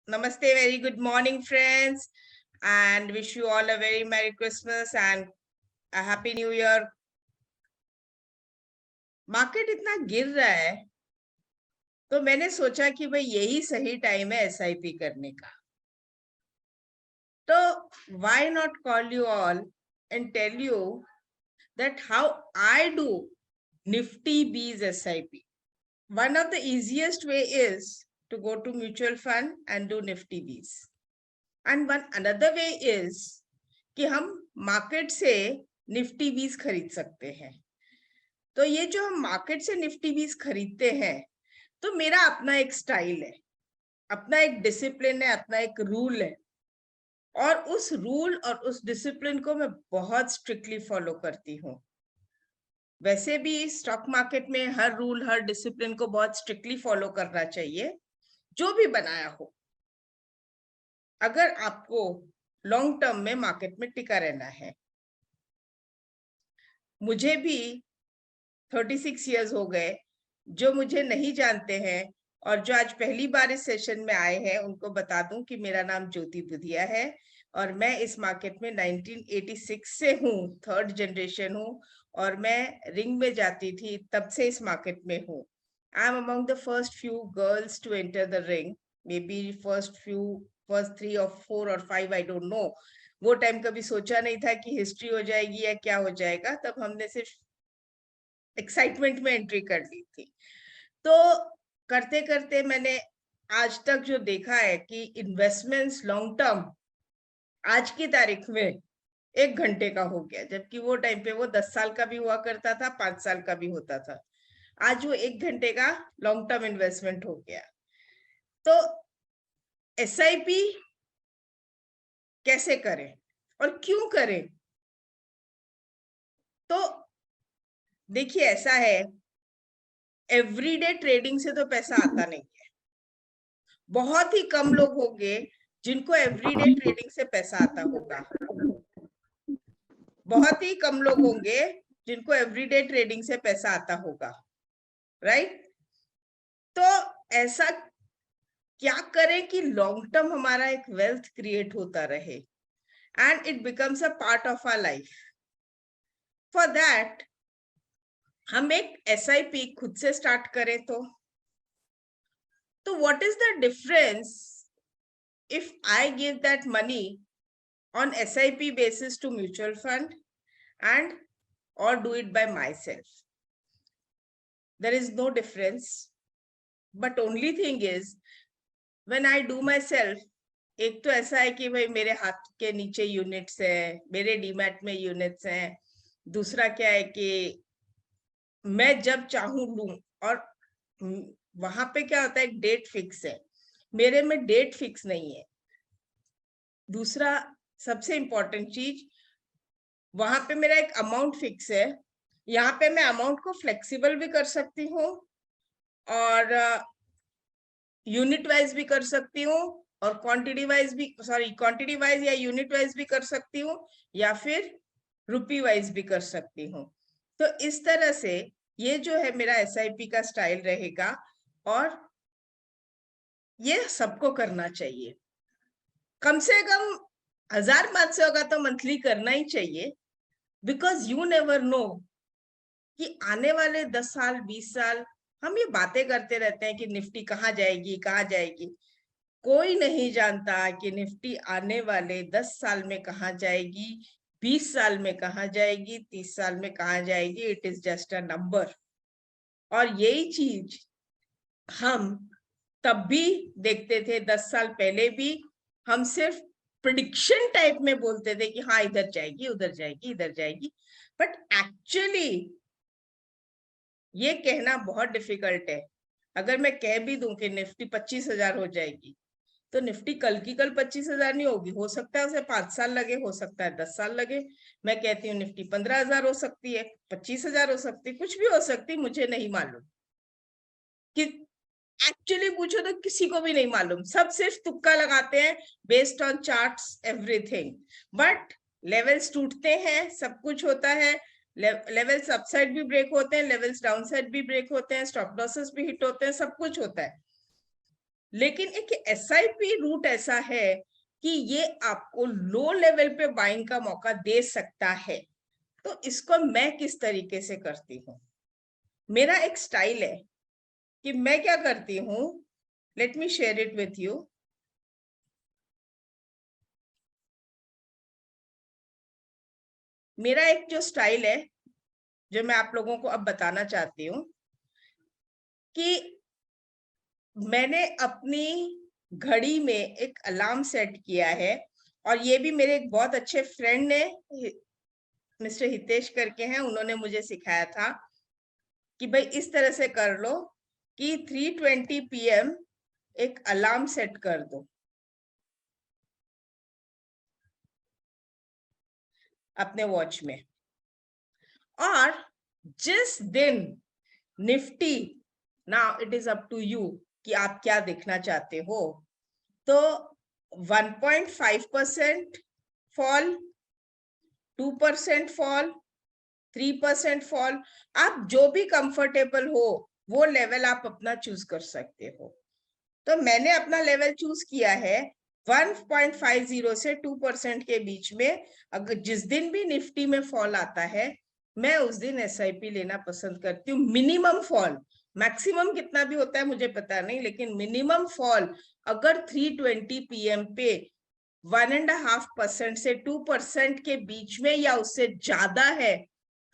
Namaste, very good morning, friends, and wish you all a very Merry Christmas and a Happy New Year. Market इतना गिर रहा है तो मैंने सोचा कि भाई यही सही टाइम है एसआईपी करने का. तो why not call you all and tell you that how I do Nifty Bees SIP. One of the easiest way is to go to mutual fund and do Nifty Bees. And one another way is कि हम market से Nifty बीज खरीद सकते हैं. तो ये जो हम मार्केट से निफ्टी बीज खरीदते हैं तो मेरा अपना एक स्टाइल है, अपना एक डिसिप्लिन है, अपना एक रूल है, और उस रूल और उस डिसिप्लिन को मैं बहुत स्ट्रिक्टली फॉलो करती हूँ. वैसे भी स्टॉक मार्केट में हर रूल हर डिसिप्लिन को बहुत स्ट्रिक्टली फॉलो करना चाहिए, जो भी बनाया हो, अगर आपको लॉन्ग टर्म में मार्केट में टिका रहना है. मुझे भी 36 इयर्स हो गए. जो मुझे नहीं जानते हैं और जो आज पहली बार इस सेशन में आए हैं उनको बता दूं कि मेरा नाम ज्योति बुधिया है और मैं इस मार्केट में 1986 से हूँ, थर्ड जनरेशन हूँ, और मैं रिंग में जाती थी तब से इस मार्केट में हूँ. I am among the first few girls to enter the ring, maybe first 3 or 4 or 5, I don't know. वो टाइम कभी सोचा नहीं था कि हिस्ट्री हो जाएगी या क्या हो जाएगा. तब हमने सिर्फ एक्साइटमेंट में एंट्री कर ली थी. तो करते करते मैंने आज तक जो देखा है कि इन्वेस्टमेंट्स लॉन्ग टर्म आज की तारीख में 1 घंटे का हो गया, जबकि वो टाइम पे वो 10 साल का भी हुआ करता था, 5 साल का भी होता था. आज वो 1 घंटे का लॉन्ग टर्म इन्वेस्टमेंट हो गया. तो एसआईपी कैसे करें और क्यों करें? तो देखिए, ऐसा है, एवरीडे ट्रेडिंग से तो पैसा आता नहीं है. बहुत ही कम लोग होंगे जिनको एवरीडे ट्रेडिंग से पैसा आता होगा. बहुत ही कम लोग होंगे जिनको एवरीडे ट्रेडिंग से पैसा आता होगा, राइट? तो ऐसा क्या करें कि लॉन्ग टर्म हमारा एक वेल्थ क्रिएट होता रहे and it becomes a part of our life. For that हम एक एसआईपी खुद से स्टार्ट करें. तो what is the difference if I give that money on SIP basis to mutual fund and or do it by myself? There is no difference, but only thing is when I do myself, एक तो ऐसा है कि भाई मेरे हाथ के नीचे यूनिट्स है, मेरे डीमैट में यूनिट्स हैं. दूसरा क्या है कि मैं जब चाहूं लूं, और वहां पे क्या होता है, एक डेट फिक्स है. मेरे में डेट फिक्स नहीं है. दूसरा सबसे इंपॉर्टेंट चीज, वहां पे मेरा एक अमाउंट फिक्स है. यहाँ पे मैं अमाउंट को फ्लेक्सिबल भी कर सकती हूँ और यूनिट वाइज भी कर सकती हूँ और क्वांटिटी वाइज भी, क्वांटिटी वाइज या यूनिट वाइज भी कर सकती हूँ या फिर रुपी वाइज भी कर सकती हूँ. तो इस तरह से ये जो है मेरा एसआईपी का स्टाइल रहेगा और ये सबको करना चाहिए. कम से कम 1500 होगा तो मंथली करना ही चाहिए, बिकॉज यू नेवर नो कि आने वाले 10 साल 20 साल हम ये बातें करते रहते हैं कि निफ्टी कहाँ जाएगी कहाँ जाएगी. कोई नहीं जानता कि निफ्टी आने वाले 10 साल में कहाँ जाएगी, 20 साल में कहाँ जाएगी, 30 साल में कहाँ जाएगी. It is just a number. और यही चीज हम तब भी देखते थे, 10 साल पहले भी हम सिर्फ प्रिडिक्शन टाइप में बोलते थे कि हाँ इधर जाएगी उधर जाएगी इधर जाएगी. बट एक्चुअली ये कहना बहुत डिफिकल्ट है. अगर मैं कह भी दूं कि निफ्टी 25,000 हो जाएगी, तो निफ्टी कल की कल 25,000 नहीं होगी. हो सकता है उसे 5 साल लगे, हो सकता है 10 साल लगे. मैं कहती हूँ निफ्टी 15,000 हो सकती है, 25,000 हो सकती है, कुछ भी हो सकती, मुझे नहीं मालूम. कि एक्चुअली पूछो तो किसी को भी नहीं मालूम. सब सिर्फ तुक्का लगाते हैं based on charts everything. But levels टूटते हैं, सब कुछ होता है. लेवल्स अपसाइड भी ब्रेक होते हैं, लेवल्स डाउनसाइड भी ब्रेक होते हैं, स्टॉप लॉसेस भी हिट होते हैं, सब कुछ होता है. लेकिन एक SIP रूट ऐसा है कि ये आपको लो लेवल पे बाइंग का मौका दे सकता है। तो इसको मैं किस तरीके से करती हूँ, मेरा एक स्टाइल है कि मैं क्या करती हूँ, let me share it with you. मेरा एक जो स्टाइल है जो मैं आप लोगों को अब बताना चाहती हूँ कि मैंने अपनी घड़ी में एक अलार्म सेट किया है, और ये भी मेरे एक बहुत अच्छे फ्रेंड ने, मिस्टर हितेश करके हैं, उन्होंने मुझे सिखाया था कि भाई इस तरह से कर लो कि 3:20 PM एक अलार्म सेट कर दो अपने वॉच में, और जिस दिन Nifty, now it is up to you कि आप क्या देखना चाहते हो, तो 1.5% फॉल, 2% फॉल, 3% फॉल, आप जो भी कंफर्टेबल हो वो लेवल आप अपना चूज कर सकते हो। तो मैंने अपना लेवल चूज किया है 1.50 से 2% के बीच में। अगर जिस दिन भी निफ्टी में फॉल आता है, मैं उस दिन SIP लेना पसंद करती हूँ। मिनिमम फॉल, मैक्सिमम कितना भी होता है मुझे पता नहीं, लेकिन मिनिमम फॉल अगर 3:20 PM पे 1.5% से 2% के बीच में या उससे ज्यादा है,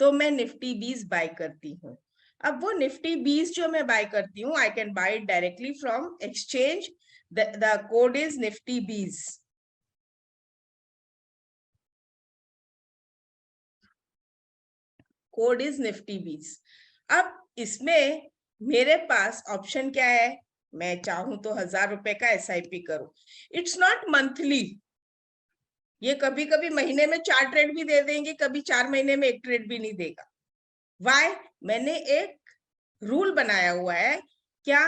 तो मैं निफ्टी 20 बाय करती हूँ। अब वो निफ्टी 20 जो मैं बाय करती हूँ, I can buy it directly from exchange. The code is Nifty 20। Code is Nifty 20। अब इसमें मेरे पास ऑप्शन क्या है, मैं चाहूं तो 1000 रुपए का SIP करूं। इट्स नॉट मंथली, ये कभी कभी महीने में 4 ट्रेड भी दे देंगे, कभी 4 महीने में 1 ट्रेड भी नहीं देगा। वाई, मैंने एक रूल बनाया हुआ है, क्या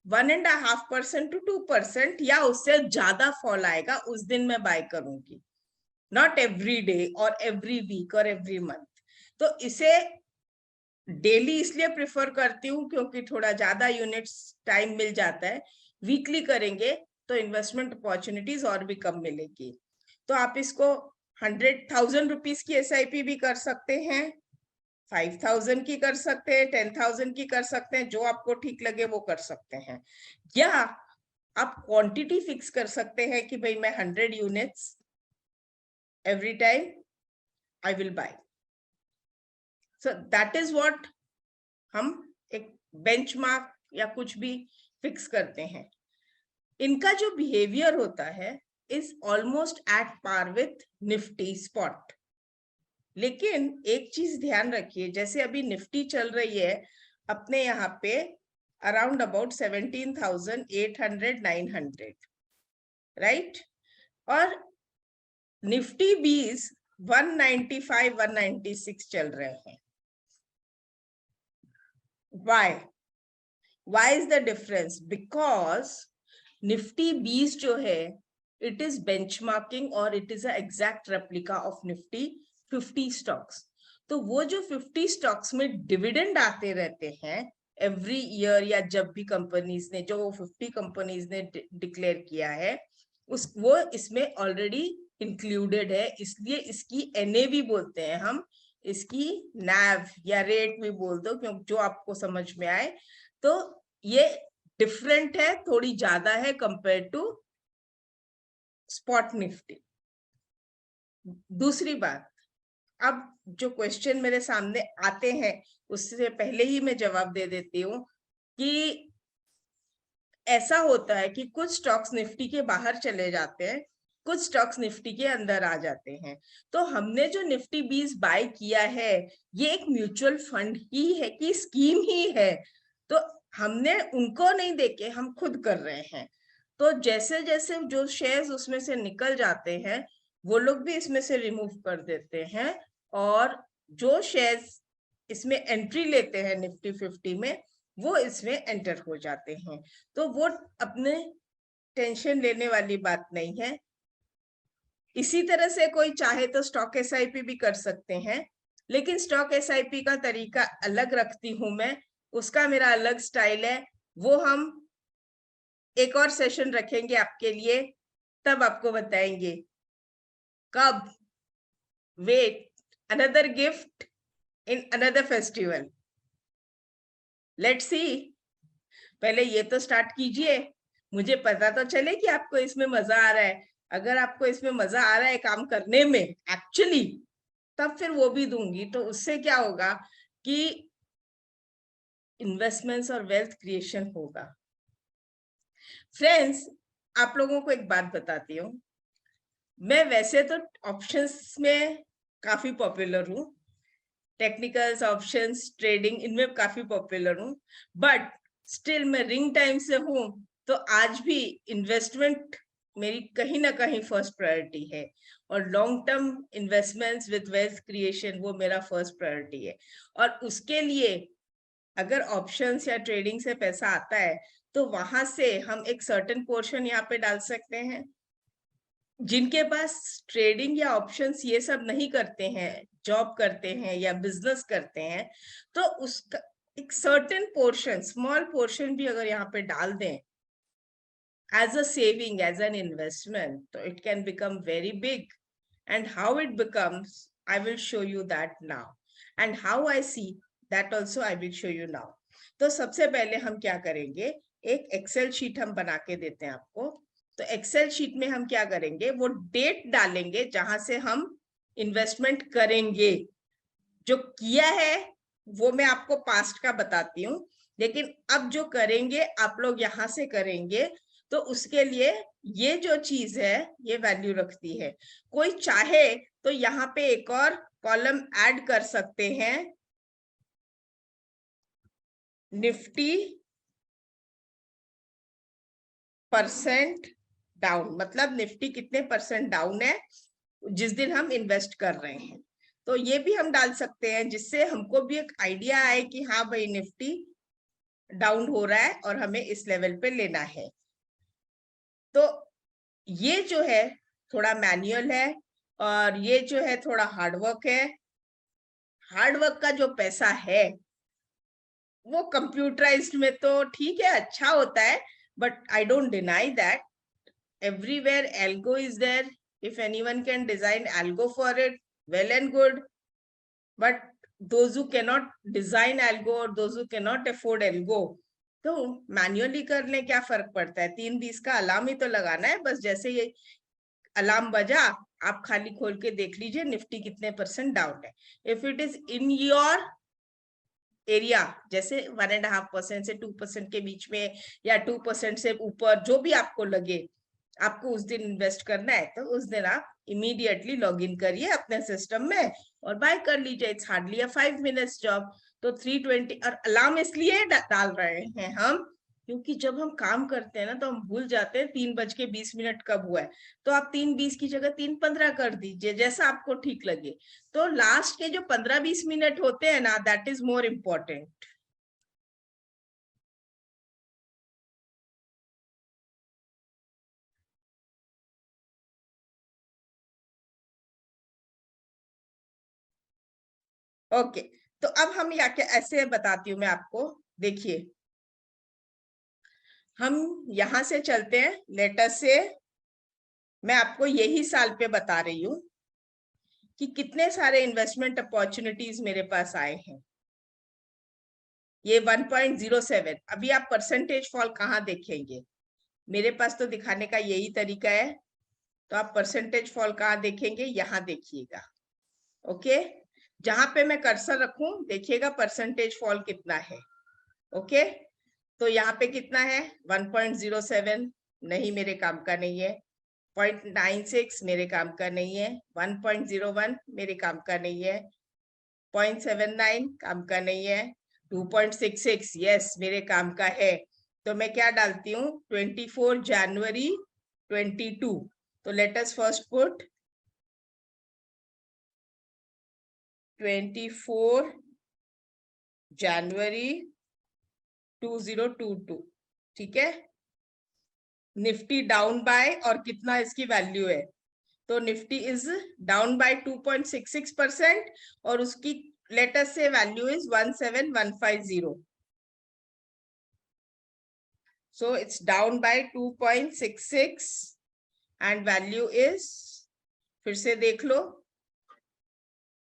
1.5% to 2% या उससे ज्यादा फॉल आएगा उस दिन मैं बाय करूंगी, नॉट एवरी डे और एवरी वीक और एवरी मंथ। तो इसे डेली इसलिए प्रेफर करती हूँ क्योंकि थोड़ा ज्यादा यूनिट्स टाइम मिल जाता है। वीकली करेंगे तो इन्वेस्टमेंट अपॉर्चुनिटीज और भी कम मिलेगी। तो आप इसको 100,000 रुपीज की SIP भी कर सकते हैं, 5,000 की कर सकते हैं, 10,000 की कर सकते हैं, जो आपको ठीक लगे वो कर सकते हैं। या आप क्वांटिटी फिक्स कर सकते हैं कि भाई मैं 100 units every time I will buy. So that is what हम एक बेंचमार्क या कुछ भी फिक्स करते हैं। इनका जो बिहेवियर होता है is almost at par with Nifty spot. लेकिन एक चीज ध्यान रखिए, जैसे अभी निफ्टी चल रही है अपने यहाँ पे अराउंड अबाउट 17,800 900, राइट, और निफ्टी 20 195 196 चल रहे हैं। Why is the difference? Because Nifty 20 जो है इट इज बेंचमार्किंग और it is a exact replica of Nifty 50 stocks. तो वो जो 50 स्टॉक्स में डिविडेंड आते रहते हैं एवरी ईयर, या जब भी कंपनीज ने, जो 50 कंपनीज ने डिक्लेयर किया है, उस वो इसमें ऑलरेडी इंक्लूडेड है। इसलिए इसकी NAV बोलते हैं हम, इसकी NAV या रेट भी बोल दो, क्योंकि जो आपको समझ में आए। तो ये डिफरेंट है, थोड़ी ज्यादा है कंपेयर टू स्पॉट निफ्टी। दूसरी बात, अब जो क्वेश्चन मेरे सामने आते हैं उससे पहले ही मैं जवाब दे देती हूँ कि ऐसा होता है कि कुछ स्टॉक्स निफ्टी के बाहर चले जाते हैं, कुछ स्टॉक्स निफ्टी के अंदर आ जाते हैं। तो हमने जो निफ्टी 20 बाय किया है ये एक म्यूचुअल फंड ही है की स्कीम ही है, तो हमने उनको नहीं देके हम खुद कर रहे हैं। तो जैसे जैसे जो शेयर्स उसमें से निकल जाते हैं वो लोग भी इसमें से रिमूव कर देते हैं, और जो शेयर्स इसमें एंट्री लेते हैं निफ्टी 50 में वो इसमें एंटर हो जाते हैं। तो वो अपने टेंशन लेने वाली बात नहीं है। इसी तरह से कोई चाहे तो स्टॉक SIP भी कर सकते हैं, लेकिन स्टॉक SIP का तरीका अलग रखती हूं मैं, उसका मेरा अलग स्टाइल है। वो हम एक और सेशन रखेंगे आपके लिए, तब आपको बताएंगे कब। Wait, another gift in another festival, let's see. पहले ये तो स्टार्ट कीजिए, मुझे पता तो चले कि आपको इसमें मजा आ रहा है। अगर आपको इसमें मजा आ रहा है काम करने में एक्चुअली, तब फिर वो भी दूंगी। तो उससे क्या होगा कि इन्वेस्टमेंट्स और वेल्थ क्रिएशन होगा। फ्रेंड्स, आप लोगों को एक बात बताती हूँ, मैं वैसे तो ऑप्शंस में काफी पॉपुलर हूँ, टेक्निकल्स, ऑप्शंस, ट्रेडिंग, इनमें काफी पॉपुलर हूँ, बट स्टिल मैं रिंग टाइम से हूँ, तो आज भी इन्वेस्टमेंट मेरी कहीं ना कहीं फर्स्ट प्रायोरिटी है, और long term investments with wealth creation वो मेरा फर्स्ट प्रायोरिटी है। और उसके लिए अगर ऑप्शंस या ट्रेडिंग से पैसा आता है, तो वहां से हम एक सर्टेन पोर्शन यहाँ पे डाल सकते हैं। जिनके पास ट्रेडिंग या ऑप्शंस ये सब नहीं करते हैं, जॉब करते हैं या बिजनेस करते हैं, तो उसका एक सर्टेन पोर्शन, स्मॉल पोर्शन भी अगर यहाँ पे डाल दें as a saving, as an investment, so it can become very big. And how it becomes, I will show you that now. And how I see that also I will show you now. तो सबसे पहले हम क्या करेंगे, एक Excel sheet हम बना के देते हैं आपको। तो एक्सेल शीट में हम क्या करेंगे, वो डेट डालेंगे जहां से हम इन्वेस्टमेंट करेंगे। जो किया है वो मैं आपको पास्ट का बताती हूँ, लेकिन अब जो करेंगे आप लोग यहाँ से करेंगे, तो उसके लिए ये जो चीज है ये वैल्यू रखती है। कोई चाहे तो यहाँ पे एक और कॉलम ऐड कर सकते हैं, निफ्टी परसेंट डाउन, मतलब निफ्टी कितने परसेंट डाउन है जिस दिन हम इन्वेस्ट कर रहे हैं। तो ये भी हम डाल सकते हैं, जिससे हमको भी एक आइडिया आए कि हाँ भाई निफ्टी डाउन हो रहा है और हमें इस लेवल पे लेना है। तो ये जो है थोड़ा मैनुअल है, और ये जो है थोड़ा हार्डवर्क है। हार्डवर्क का जो पैसा है वो कंप्यूटराइज्ड में तो ठीक है, अच्छा होता है, but I don't deny that everywhere algo is there. If anyone can design algo for it, well and good, but those who cannot design algo or those who cannot afford algo, तो manually करने क्या फर्क पड़ता है, 3:20 का alarm ही तो लगाना है बस। जैसे ये अलार्म बजा, आप खाली खोल के देख लीजिए निफ्टी कितने परसेंट डाउन है। If it is in your area, जैसे 1.5% से 2% के बीच में, या 2% से ऊपर, जो भी आपको लगे आपको उस दिन इन्वेस्ट करना है, तो उस दिन आप इमीडिएटली लॉग इन करिए अपने सिस्टम में और बाय कर लीजिए। It's hardly a 5 minutes job. तो 320, और अलार्म इसलिए डाल रहे हैं हम, क्योंकि जब हम काम करते हैं ना तो हम भूल जाते हैं 3:20 कब हुआ है। तो आप 3:20 की जगह 3:15 कर दीजिए, जैसा आपको ठीक लगे। तो लास्ट के जो 15-20 मिनट होते हैं ना, that is more important. Okay, तो अब हम या क्या ऐसे बताती हूँ मैं आपको। देखिए, हम यहां से चलते हैं, लेटर से मैं आपको यही साल पे बता रही हूँ कि कितने सारे इन्वेस्टमेंट अपॉर्चुनिटीज मेरे पास आए हैं। ये 1.07, अभी आप परसेंटेज फॉल कहाँ देखेंगे, मेरे पास तो दिखाने का यही तरीका है। तो आप परसेंटेज फॉल कहाँ देखेंगे, यहाँ देखिएगा। ओके, जहां पे मैं कर्सर रखूं देखिएगा परसेंटेज फॉल कितना है। ओके, तो यहाँ पे कितना है 1.07, नहीं मेरे काम का नहीं है। 0.96 मेरे काम का नहीं है। 1.01 मेरे काम का नहीं है। 0.79 काम का नहीं है। 2.66 यस मेरे काम का है। तो मैं क्या डालती हूँ, 24 जनवरी 22। तो लेट अस फर्स्ट पुट 24 जनवरी 2022, ठीक है। निफ्टी डाउन बाय, और कितना इसकी वैल्यू है, तो निफ्टी इज डाउन बाय 2.66%, और उसकी लेटेस्ट से value is 17150। So it's down by 2.66 and value is, फिर से देख लो,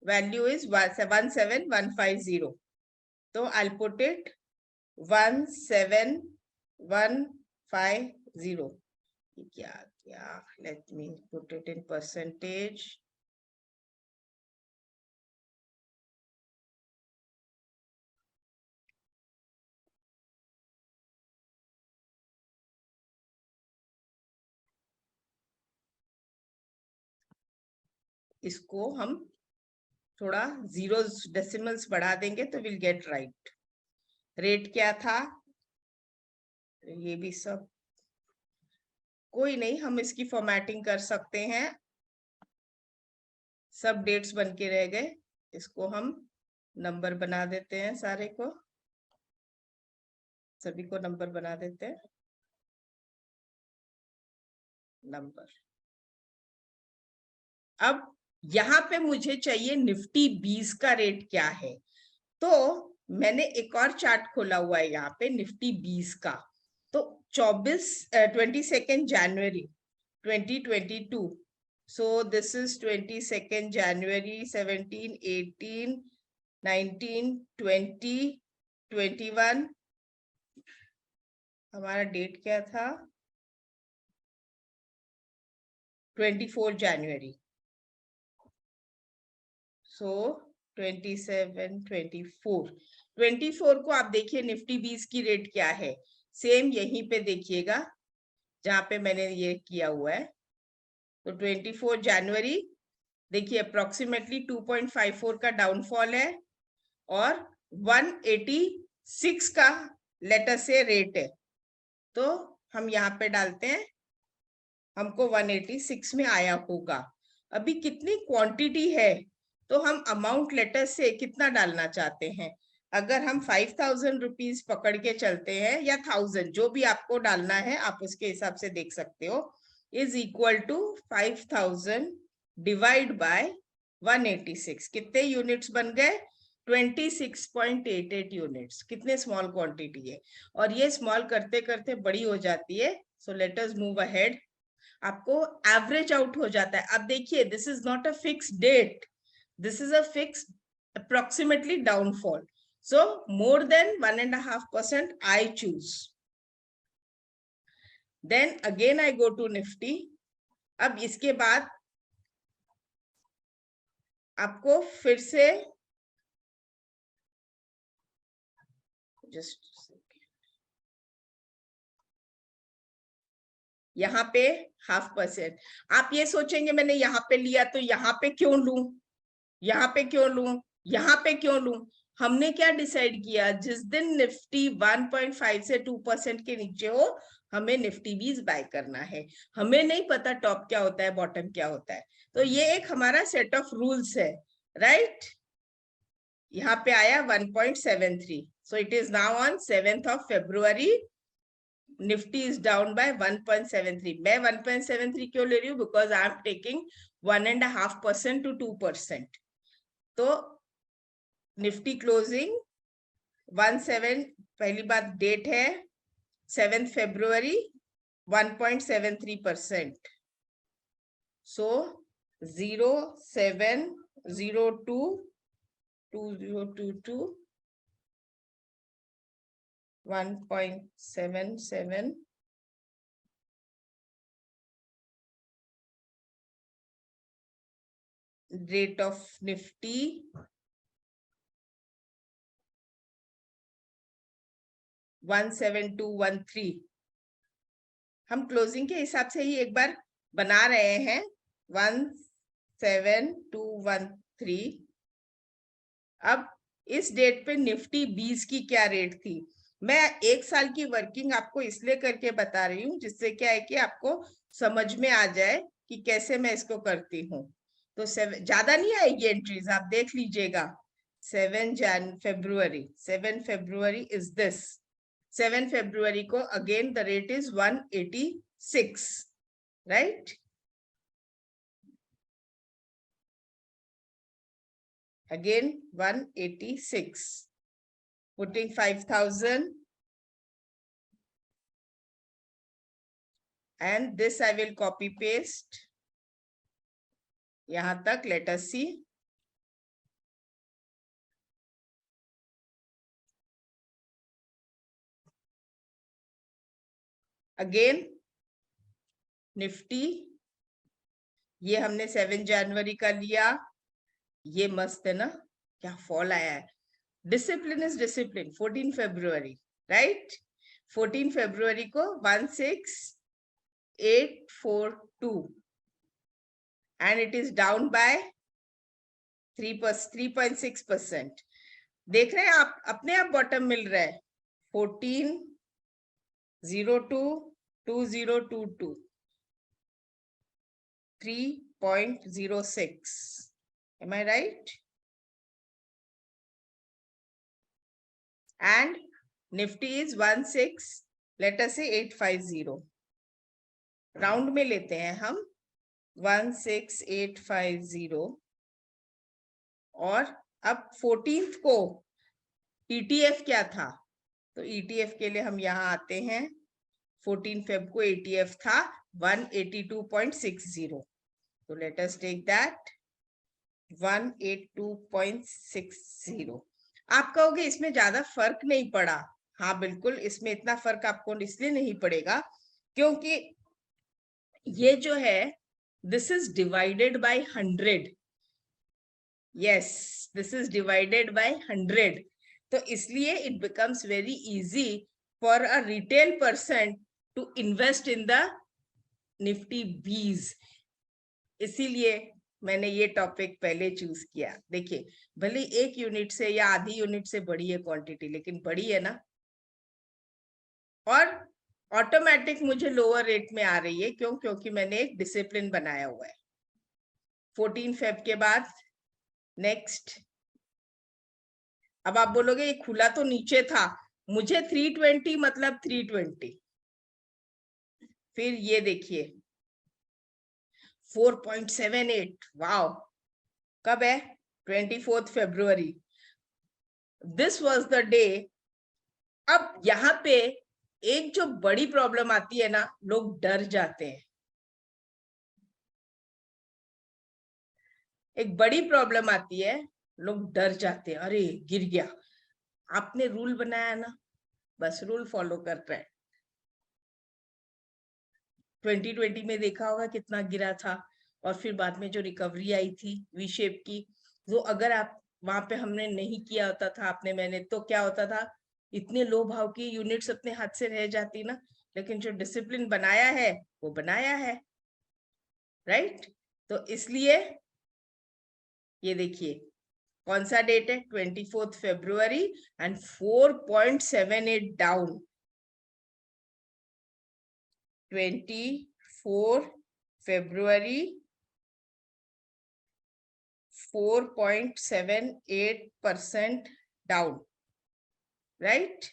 value is 17150. So I'll put it 17150. Yeah, let me put it in percentage. इसको हम थोड़ा जीरो डेसिमल्स बढ़ा देंगे तो विल गेट राइट. रेट क्या था, ये भी सब कोई नहीं, हम इसकी फॉर्मेटिंग कर सकते हैं. सब डेट्स बन के रह गए, इसको हम नंबर बना देते हैं, सारे को, सभी को नंबर बना देते हैं. नंबर. अब यहाँ पे मुझे चाहिए निफ्टी 20 का रेट क्या है. तो मैंने एक और चार्ट खोला हुआ है यहाँ पे निफ्टी 20 का. तो 22 January 2022. So this is 22nd January, 17, 18, 19, 20, 21. हमारा डेट क्या था, 24 January. So 27, 24. 24 को आप देखिए निफ्टी 20 की रेट क्या है. सेम यहीं पे देखिएगा जहां पे मैंने ये किया हुआ है. तो 24 जनवरी देखिए अप्रोक्सीमेटली 2.54 का डाउनफॉल है और 186 का लेटर से रेट है. तो हम यहाँ पे डालते हैं, हमको 186 में आया होगा. अभी कितनी क्वांटिटी है तो हम अमाउंट लेटर से कितना डालना चाहते हैं. अगर हम 5000 रुपीज पकड़ के चलते हैं या 1000, जो भी आपको डालना है आप उसके हिसाब से देख सकते हो, is equal to 5000 divide by 186. कितने यूनिट्स बन गए, 26.88 यूनिट्स. कितने स्मॉल क्वांटिटी है और ये स्मॉल करते करते बड़ी हो जाती है. So let us move ahead. आपको एवरेज आउट हो जाता है. अब देखिए this is not a fix date, this is a fixed approximately downfall. So more than 1.5% I choose. Then again I go to Nifty. अब इसके बाद आपको फिर से just यहाँ पे 0.5%. आप ये सोचेंगे मैंने यहाँ पे लिया तो यहाँ पे क्यों लूं, यहाँ पे क्यों लूं, यहाँ पे क्यों लूं. हमने क्या डिसाइड किया, जिस दिन निफ्टी 1.5 से 2% के नीचे हो हमें निफ्टी 20 बाय करना है. हमें नहीं पता टॉप क्या होता है बॉटम क्या होता है. तो ये एक हमारा सेट ऑफ रूल्स है, राइट. यहाँ पे आया 1.73. So it is now on 7th of February. Nifty is down by 1.73. मैं 1.73 क्यों ले रही हूँ, because I am taking 1.5% to 2%. तो निफ्टी क्लोजिंग 17, पहली बात डेट है 7th February, 1.73%. So 07022022 1.77 rate of Nifty 17213. हम क्लोजिंग के हिसाब से ही एक बार बना रहे हैं 17213. अब इस डेट पे निफ्टी 20 की क्या रेट थी. मैं एक साल की वर्किंग आपको इसलिए करके बता रही हूँ जिससे क्या है कि आपको समझ में आ जाए कि कैसे मैं इसको करती हूँ. तो ज्यादा नहीं आएगी एंट्रीज, आप देख लीजिएगा. 7 February इज दिस. 7 February को again the rate is 186, right. Again 186, putting 5000 and this I will copy paste यहां तक. Let us see. Again Nifty, ये हमने 7 जनवरी का लिया. ये मस्त है ना, क्या फॉल आया है. Discipline is discipline. 14 February, right. 14 फरवरी को 16842 and it is down by 3.6%. देख रहे हैं आप, अपने आप बॉटम मिल रहा है. 14022022 3.06. Am I right? And Nifty is 16, let us say 850. Round में लेते हैं हम 16850. और अब 14th को ETF क्या था, तो ETF के लिए हम यहाँ आते हैं. 14 फेब को ETF था 182.60. तो लेट अस टेक दैट 182.60. आप कहोगे इसमें ज्यादा फर्क नहीं पड़ा. हाँ बिल्कुल, इसमें इतना फर्क आपको इसलिए नहीं पड़ेगा क्योंकि ये जो है this is divided by 100. Yes, this is divided by 100. तो इसलिए it becomes very easy for a retail person to invest in the Nifty BeES. इसीलिए मैंने ये टॉपिक पहले चूज किया. देखिए, भले 1 यूनिट से या आधी यूनिट से बड़ी है क्वांटिटी, लेकिन बड़ी है ना, और ऑटोमेटिक मुझे लोअर रेट में आ रही है. क्यों? क्योंकि मैंने एक डिसिप्लिन बनाया हुआ है. 14 फेब के बाद नेक्स्ट. अब आप बोलोगे ये खुला तो नीचे था, मुझे 320 मतलब 320. फिर ये देखिए 4.78. वाओ. कब है? 24 फरवरी. This was the day. अब यहाँ पे एक जो बड़ी प्रॉब्लम आती है ना, लोग डर जाते हैं. एक बड़ी प्रॉब्लम आती है, लोग डर जाते हैं. अरे गिर गया. आपने रूल बनाया ना, बस रूल फॉलो कर रहे हैं. 2020 में देखा होगा कितना गिरा था, और फिर बाद में जो रिकवरी आई थी वी शेप की, वो अगर आप वहां पे हमने नहीं किया होता था, आपने मैंने, तो क्या होता था, इतने लो भाव की यूनिट्स अपने हाथ से रह जाती ना. लेकिन जो डिसिप्लिन बनाया है वो बनाया है, राइट. तो इसलिए ये देखिए कौन सा डेट है, 24 फरवरी, एंड 4.78 डाउन. 24 फरवरी 4.78% डाउन, राइट.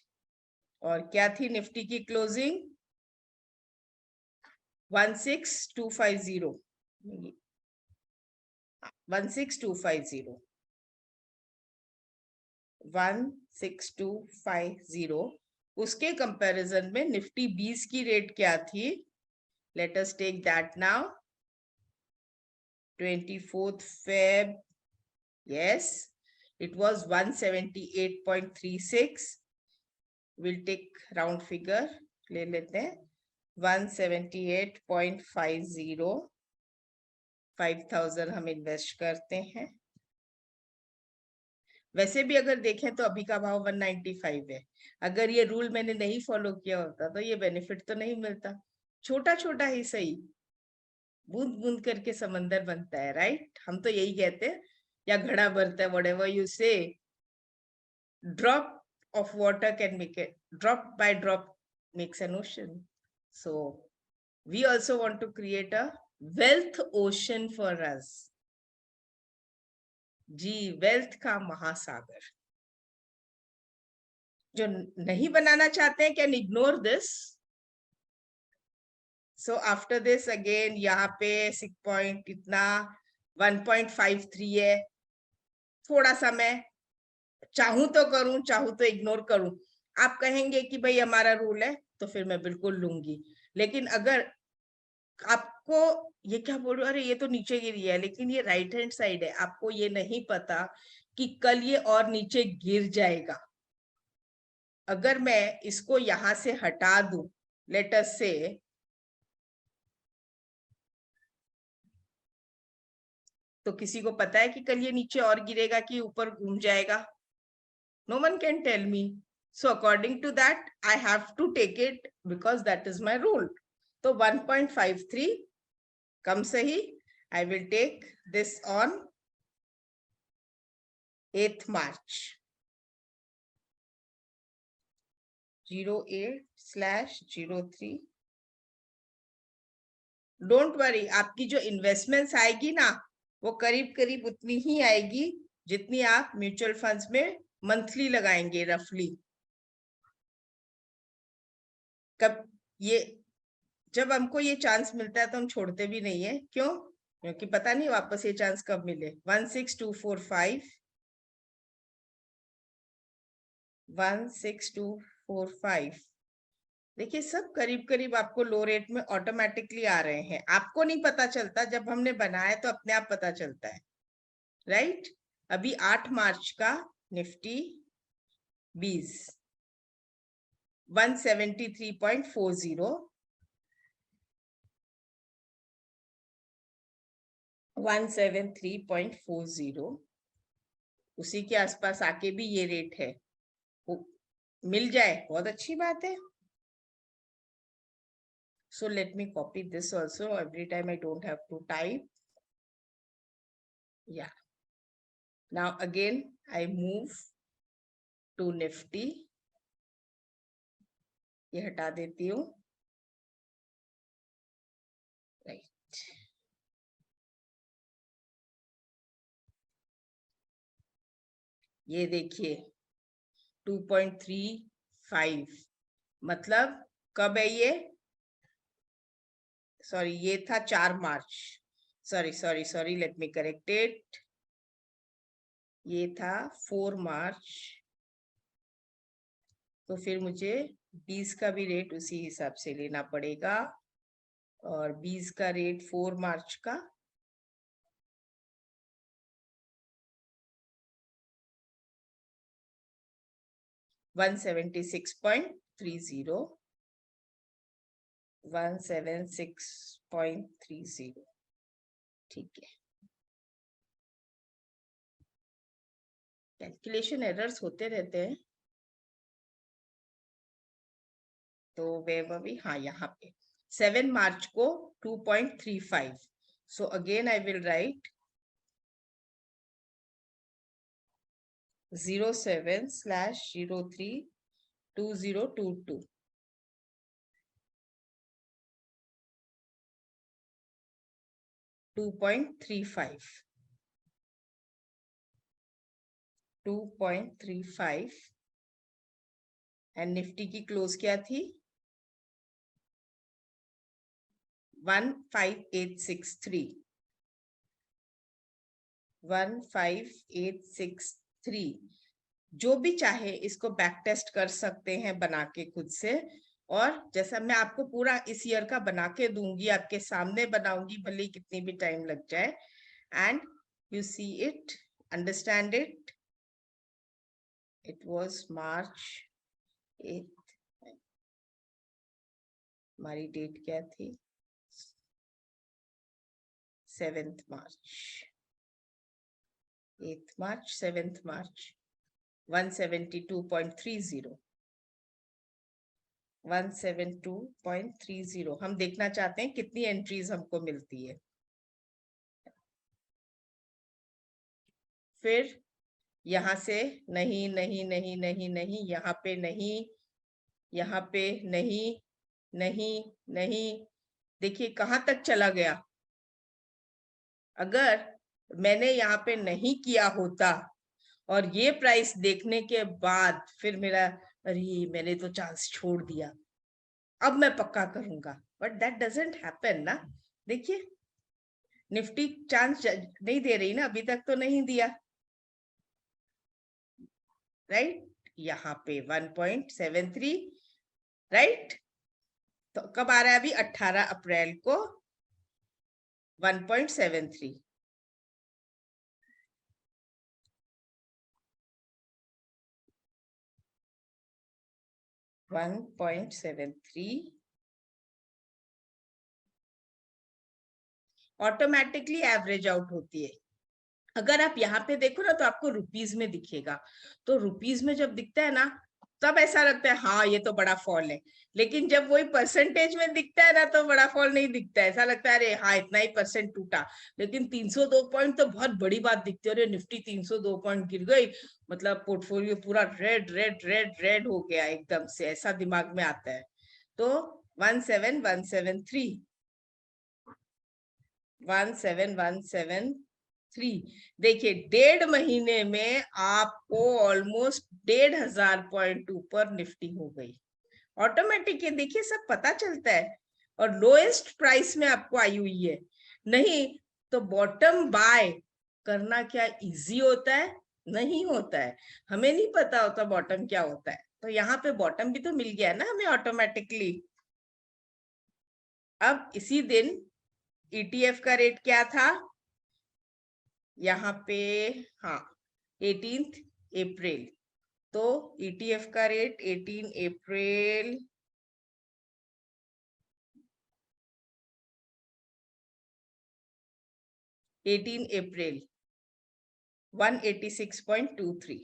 और क्या थी निफ्टी की क्लोजिंग? 16250. 16250. 16250. उसके कंपैरिजन में निफ्टी 20 की रेट क्या थी? Let us take that now. 24th Feb. Yes, it was 178.36. We'll take round figure. ले लेते हैं 178.50. 5000 हम इन्वेस्ट करते हैं. वैसे भी अगर देखें तो अभी का भाव 195 है. अगर ये रूल मैंने नहीं फॉलो किया होता तो ये बेनिफिट तो नहीं मिलता. छोटा छोटा ही सही, बूंद बूंद करके समंदर बनता है, राइट. हम तो यही कहते हैं, या घड़ा भरता है, व्हाटएवर यू से. Drop of water can make it, drop by drop makes an ocean. So we also want to create a wealth ocean for us. जी, वेल्थ का महासागर. जो नहीं बनाना चाहते हैं can ignore this. So after this again यहाँ पे 6 पॉइंट इतना 1.53 है. थोड़ा सा मैं चाहूं तो करूं, चाहूं तो इग्नोर करूं. आप कहेंगे कि भाई हमारा रूल है, तो फिर मैं बिल्कुल लूंगी. लेकिन अगर आपको ये क्या बोल रहे हो, अरे ये तो नीचे गिरी है, लेकिन ये राइट हैंड साइड है, आपको ये नहीं पता कि कल ये और नीचे गिर जाएगा। अगर मैं इसको यहां से हटा दूं, लेट अस से, तो किसी को पता है कि कल ये नीचे और गिरेगा कि ऊपर घूम जाएगा? No one can tell me. So according to that, I have to take it because that is my rule. So 1.53 come sahi. I will take this on 8th March. 08/03. Don't worry, आपकी जो investments आएगी ना, वो करीब करीब उतनी ही आएगी जितनी आप म्यूचुअल फंड्स में मंथली लगाएंगे रफली। कब ये, जब हमको ये चांस मिलता है तो हम छोड़ते भी नहीं है। क्यों? क्योंकि पता नहीं वापस ये चांस कब मिले। 16245, 16245, देखिए सब करीब करीब आपको लो रेट में ऑटोमेटिकली आ रहे हैं। आपको नहीं पता चलता, जब हमने बनाया तो अपने आप पता चलता है, राइट? अभी 8 मार्च का निफ्टी 20 173.40, 173.40, उसी के आसपास आके भी ये रेट है, वो मिल जाए बहुत अच्छी बात है। So let me copy this also, every time I don't have to type. Yeah. Now again, I move to Nifty. ये हटा देती हूँ, राइट। ये देखिए 2.35, मतलब कब है ये? सॉरी, ये था 4 मार्च, sorry, let me correct it. ये था 4 मार्च, तो फिर मुझे 20 का भी रेट उसी हिसाब से लेना पड़ेगा, और 20 का रेट 4 मार्च का 176.30, 176.30, ठीक है। कैलकुलेशन एरर्स होते रहते हैं, तो वे भी, हाँ यहाँ पे 7 मार्च को 2.35, so again I will write 07/03/2022, 2.35, 2.35, and Nifty की क्लोज क्या थी? 15863, 15863। जो भी चाहे इसको बैक टेस्ट कर सकते हैं बना के खुद से, और जैसा मैं आपको पूरा इस ईयर का बना के दूंगी, आपके सामने बनाऊंगी, भले कितनी भी टाइम लग जाए, and you see it, understand it. It was March 8, हमारी डेट क्या थी? 7th मार्च, 8th मार्च, 7th मार्च, 172.30, 172.30। हम देखना चाहते हैं कितनी एंट्रीज हमको मिलती है। फिर यहां से नहीं नहीं नहीं नहीं नहीं, यहाँ पे नहीं, यहाँ पे नहीं नहीं नहीं, देखिए कहां तक चला गया। अगर मैंने यहाँ पे नहीं किया होता और ये प्राइस देखने के बाद फिर मेरा, अरे मैंने तो चांस छोड़ दिया, अब मैं पक्का करूंगा, बट दैट डजंट हैपन ना। देखिए निफ्टी चांस नहीं दे रही ना, अभी तक तो नहीं दिया, राइट? यहाँ पे 1.73, राइट? तो कब आ रहा है? अभी 18 अप्रैल को 1.73. ऑटोमेटिकली एवरेज आउट होती है। अगर आप यहाँ पे देखो ना तो आपको रुपीज में दिखेगा, तो रुपीज में जब दिखता है ना तब ऐसा लगता है हाँ ये तो बड़ा फॉल है, लेकिन जब वही परसेंटेज में दिखता है ना तो बड़ा फॉल नहीं दिखता है, ऐसा लगता है अरे हाँ इतना ही परसेंट टूटा। लेकिन 302 पॉइंट तो बहुत बड़ी बात दिखती है, अरे निफ्टी 302 पॉइंट गिर गई, मतलब पोर्टफोलियो पूरा रेड रेड रेड रेड हो गया एकदम से, ऐसा दिमाग में आता है। तो 17173 17173, देखिए 1.5 महीने में आपको ऑलमोस्ट 1,500 पॉइंट ऊपर निफ्टी हो गई ऑटोमेटिक। ये देखिए सब पता चलता है, और लोएस्ट प्राइस में आपको आई हुई है। नहीं तो बॉटम बाय करना क्या इजी होता है? नहीं होता है, हमें नहीं पता होता बॉटम क्या होता है। तो यहाँ पे बॉटम भी तो मिल गया ना हमें ऑटोमेटिकली। अब इसी दिन ETF का रेट क्या था यहाँ पे? हाँ 18 अप्रैल। तो ETF का रेट 18 अप्रैल 186.23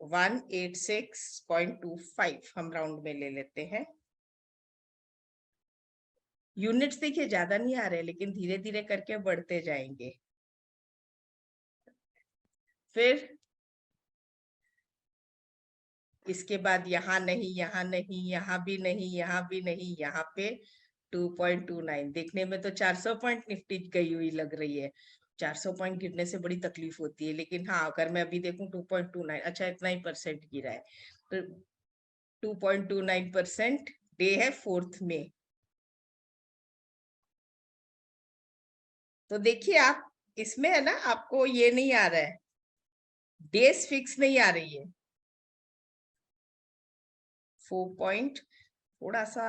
186.25 हम राउंड में ले लेते हैं। यूनिट्स देखिए ज्यादा नहीं आ रहे, लेकिन धीरे धीरे करके बढ़ते जाएंगे। फिर इसके बाद यहाँ नहीं, यहाँ नहीं, यहाँ भी नहीं, यहाँ भी नहीं, यहाँ पे 2.29। देखने में तो 400 पॉइंट निफ्टी गई हुई लग रही है, 400 पॉइंट गिरने से बड़ी तकलीफ होती है, लेकिन हाँ अगर मैं अभी देखूं 2.29, अच्छा इतना ही परसेंट गिरा है। तो 2.29% डे है 4 में। तो देखिए आप इसमें है ना, आपको ये नहीं आ रहा है, डेज फिक्स नहीं आ रही है। 4 पॉइंट, थोड़ा सा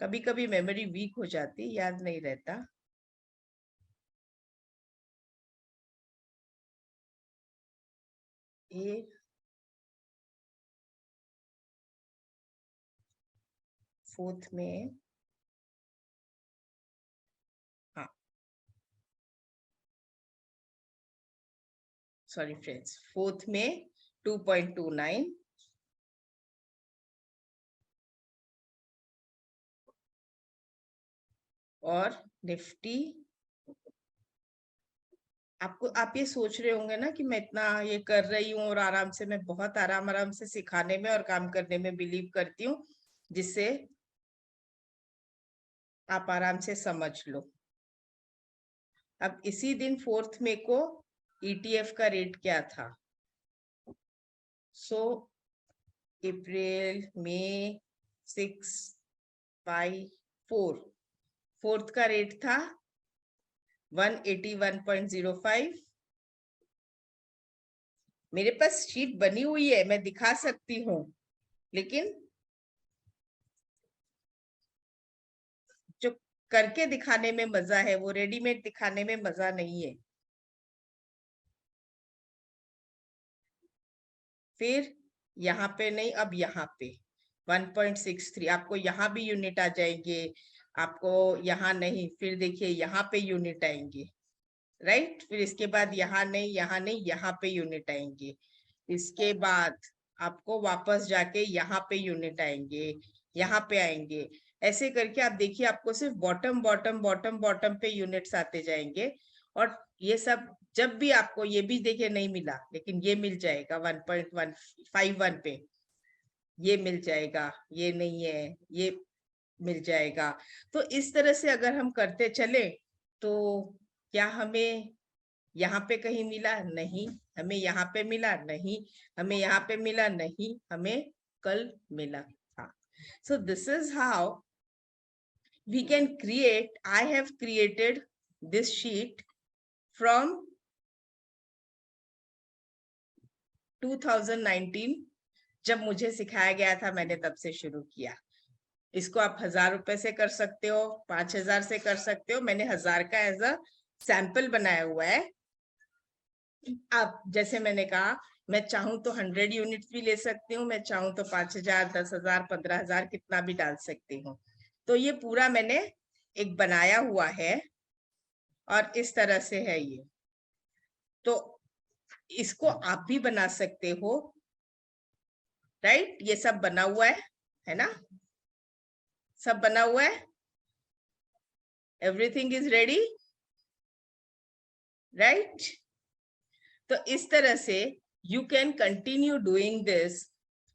कभी कभी मेमोरी वीक हो जाती, याद नहीं रहता। ये 4 में, हाँ सॉरी फ्रेंड्स, 4 में 2.29, और निफ्टी, आपको आप ये सोच रहे होंगे ना कि मैं इतना ये कर रही हूँ और आराम से, मैं बहुत आराम आराम से सिखाने में और काम करने में बिलीव करती हूँ, जिससे आप आराम से समझ लो। अब इसी दिन 4 मई को ETF का रेट क्या था? सो अप्रैल मई 6 बाई 4, 4 का रेट था 181.05। मेरे पास शीट बनी हुई है, मैं दिखा सकती हूँ, लेकिन जो करके दिखाने में मजा है वो रेडीमेड दिखाने में मजा नहीं है। फिर यहाँ पे नहीं, अब यहाँ पे 1.63, आपको यहाँ भी यूनिट आ जाएंगे, आपको यहाँ नहीं, फिर देखिए यहाँ पे यूनिट आएंगे, राइट। फिर इसके बाद यहाँ नहीं, यहाँ नहीं, यहाँ पे यूनिट आएंगे। इसके बाद आपको वापस जाके यहाँ पे यूनिट आएंगे, यहाँ पे आएंगे, ऐसे करके आप देखिए आपको सिर्फ बॉटम बॉटम बॉटम बॉटम पे यूनिट्स आते जाएंगे। और ये सब जब भी आपको ये भी देखिए नहीं मिला, लेकिन ये मिल जाएगा 1.151 पे, ये मिल जाएगा, ये नहीं है, ये मिल जाएगा। तो इस तरह से अगर हम करते चले तो क्या हमें यहाँ पे कहीं मिला? नहीं। हमें यहाँ पे मिला? नहीं। हमें यहाँ पे मिला? नहीं। हमें कल मिला था। So this is how we can create, I have created this sheet from 2019, जब मुझे सिखाया गया था मैंने तब से शुरू किया। इसको आप 1000 रुपए से कर सकते हो, 5000 से कर सकते हो। मैंने 1000 का एज अ सैंपल बनाया हुआ है। आप जैसे मैंने कहा, मैं चाहूं तो 100 यूनिट्स भी ले सकती हूँ, मैं चाहूं तो 5000, 10,000, 15,000 कितना भी डाल सकती हूँ। तो ये पूरा मैंने एक बनाया हुआ है और इस तरह से है ये। तो इसको आप भी बना सकते हो, राइट? ये सब बना हुआ है ना? सब बना हुआ है, एवरीथिंग इज रेडी, राइट? तो इस तरह से you can continue doing this,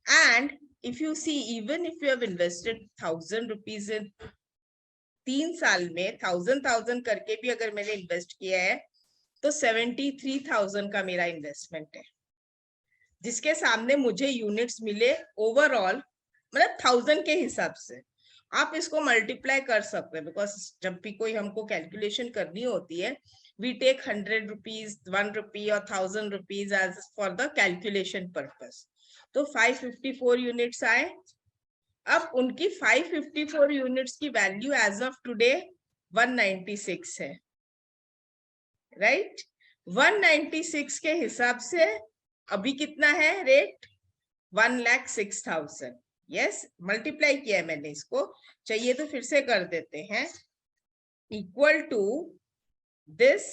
and if you see, even if you have invested 1,000 rupees in 3 साल में 1,000 करके भी अगर मैंने इन्वेस्ट किया है तो 73,000 का मेरा इन्वेस्टमेंट है, जिसके सामने मुझे यूनिट्स मिले ओवरऑल, मतलब 1,000 के हिसाब से। आप इसको मल्टीप्लाई कर सकते हैं, बिकॉज जब भी कोई हमको कैलकुलेशन करनी होती है, we take 100 rupees, 1 rupee or 1,000 rupees as for the calculation purpose. तो 554 यूनिट्स आए। अब उनकी 554 यूनिट्स की वैल्यू एज ऑफ टुडे 196 है, राइट? 196 के हिसाब से अभी कितना है रेट? 1,06,000। यस, मल्टीप्लाई किया है मैंने इसको, चाहिए तो फिर से कर देते हैं। Equal to this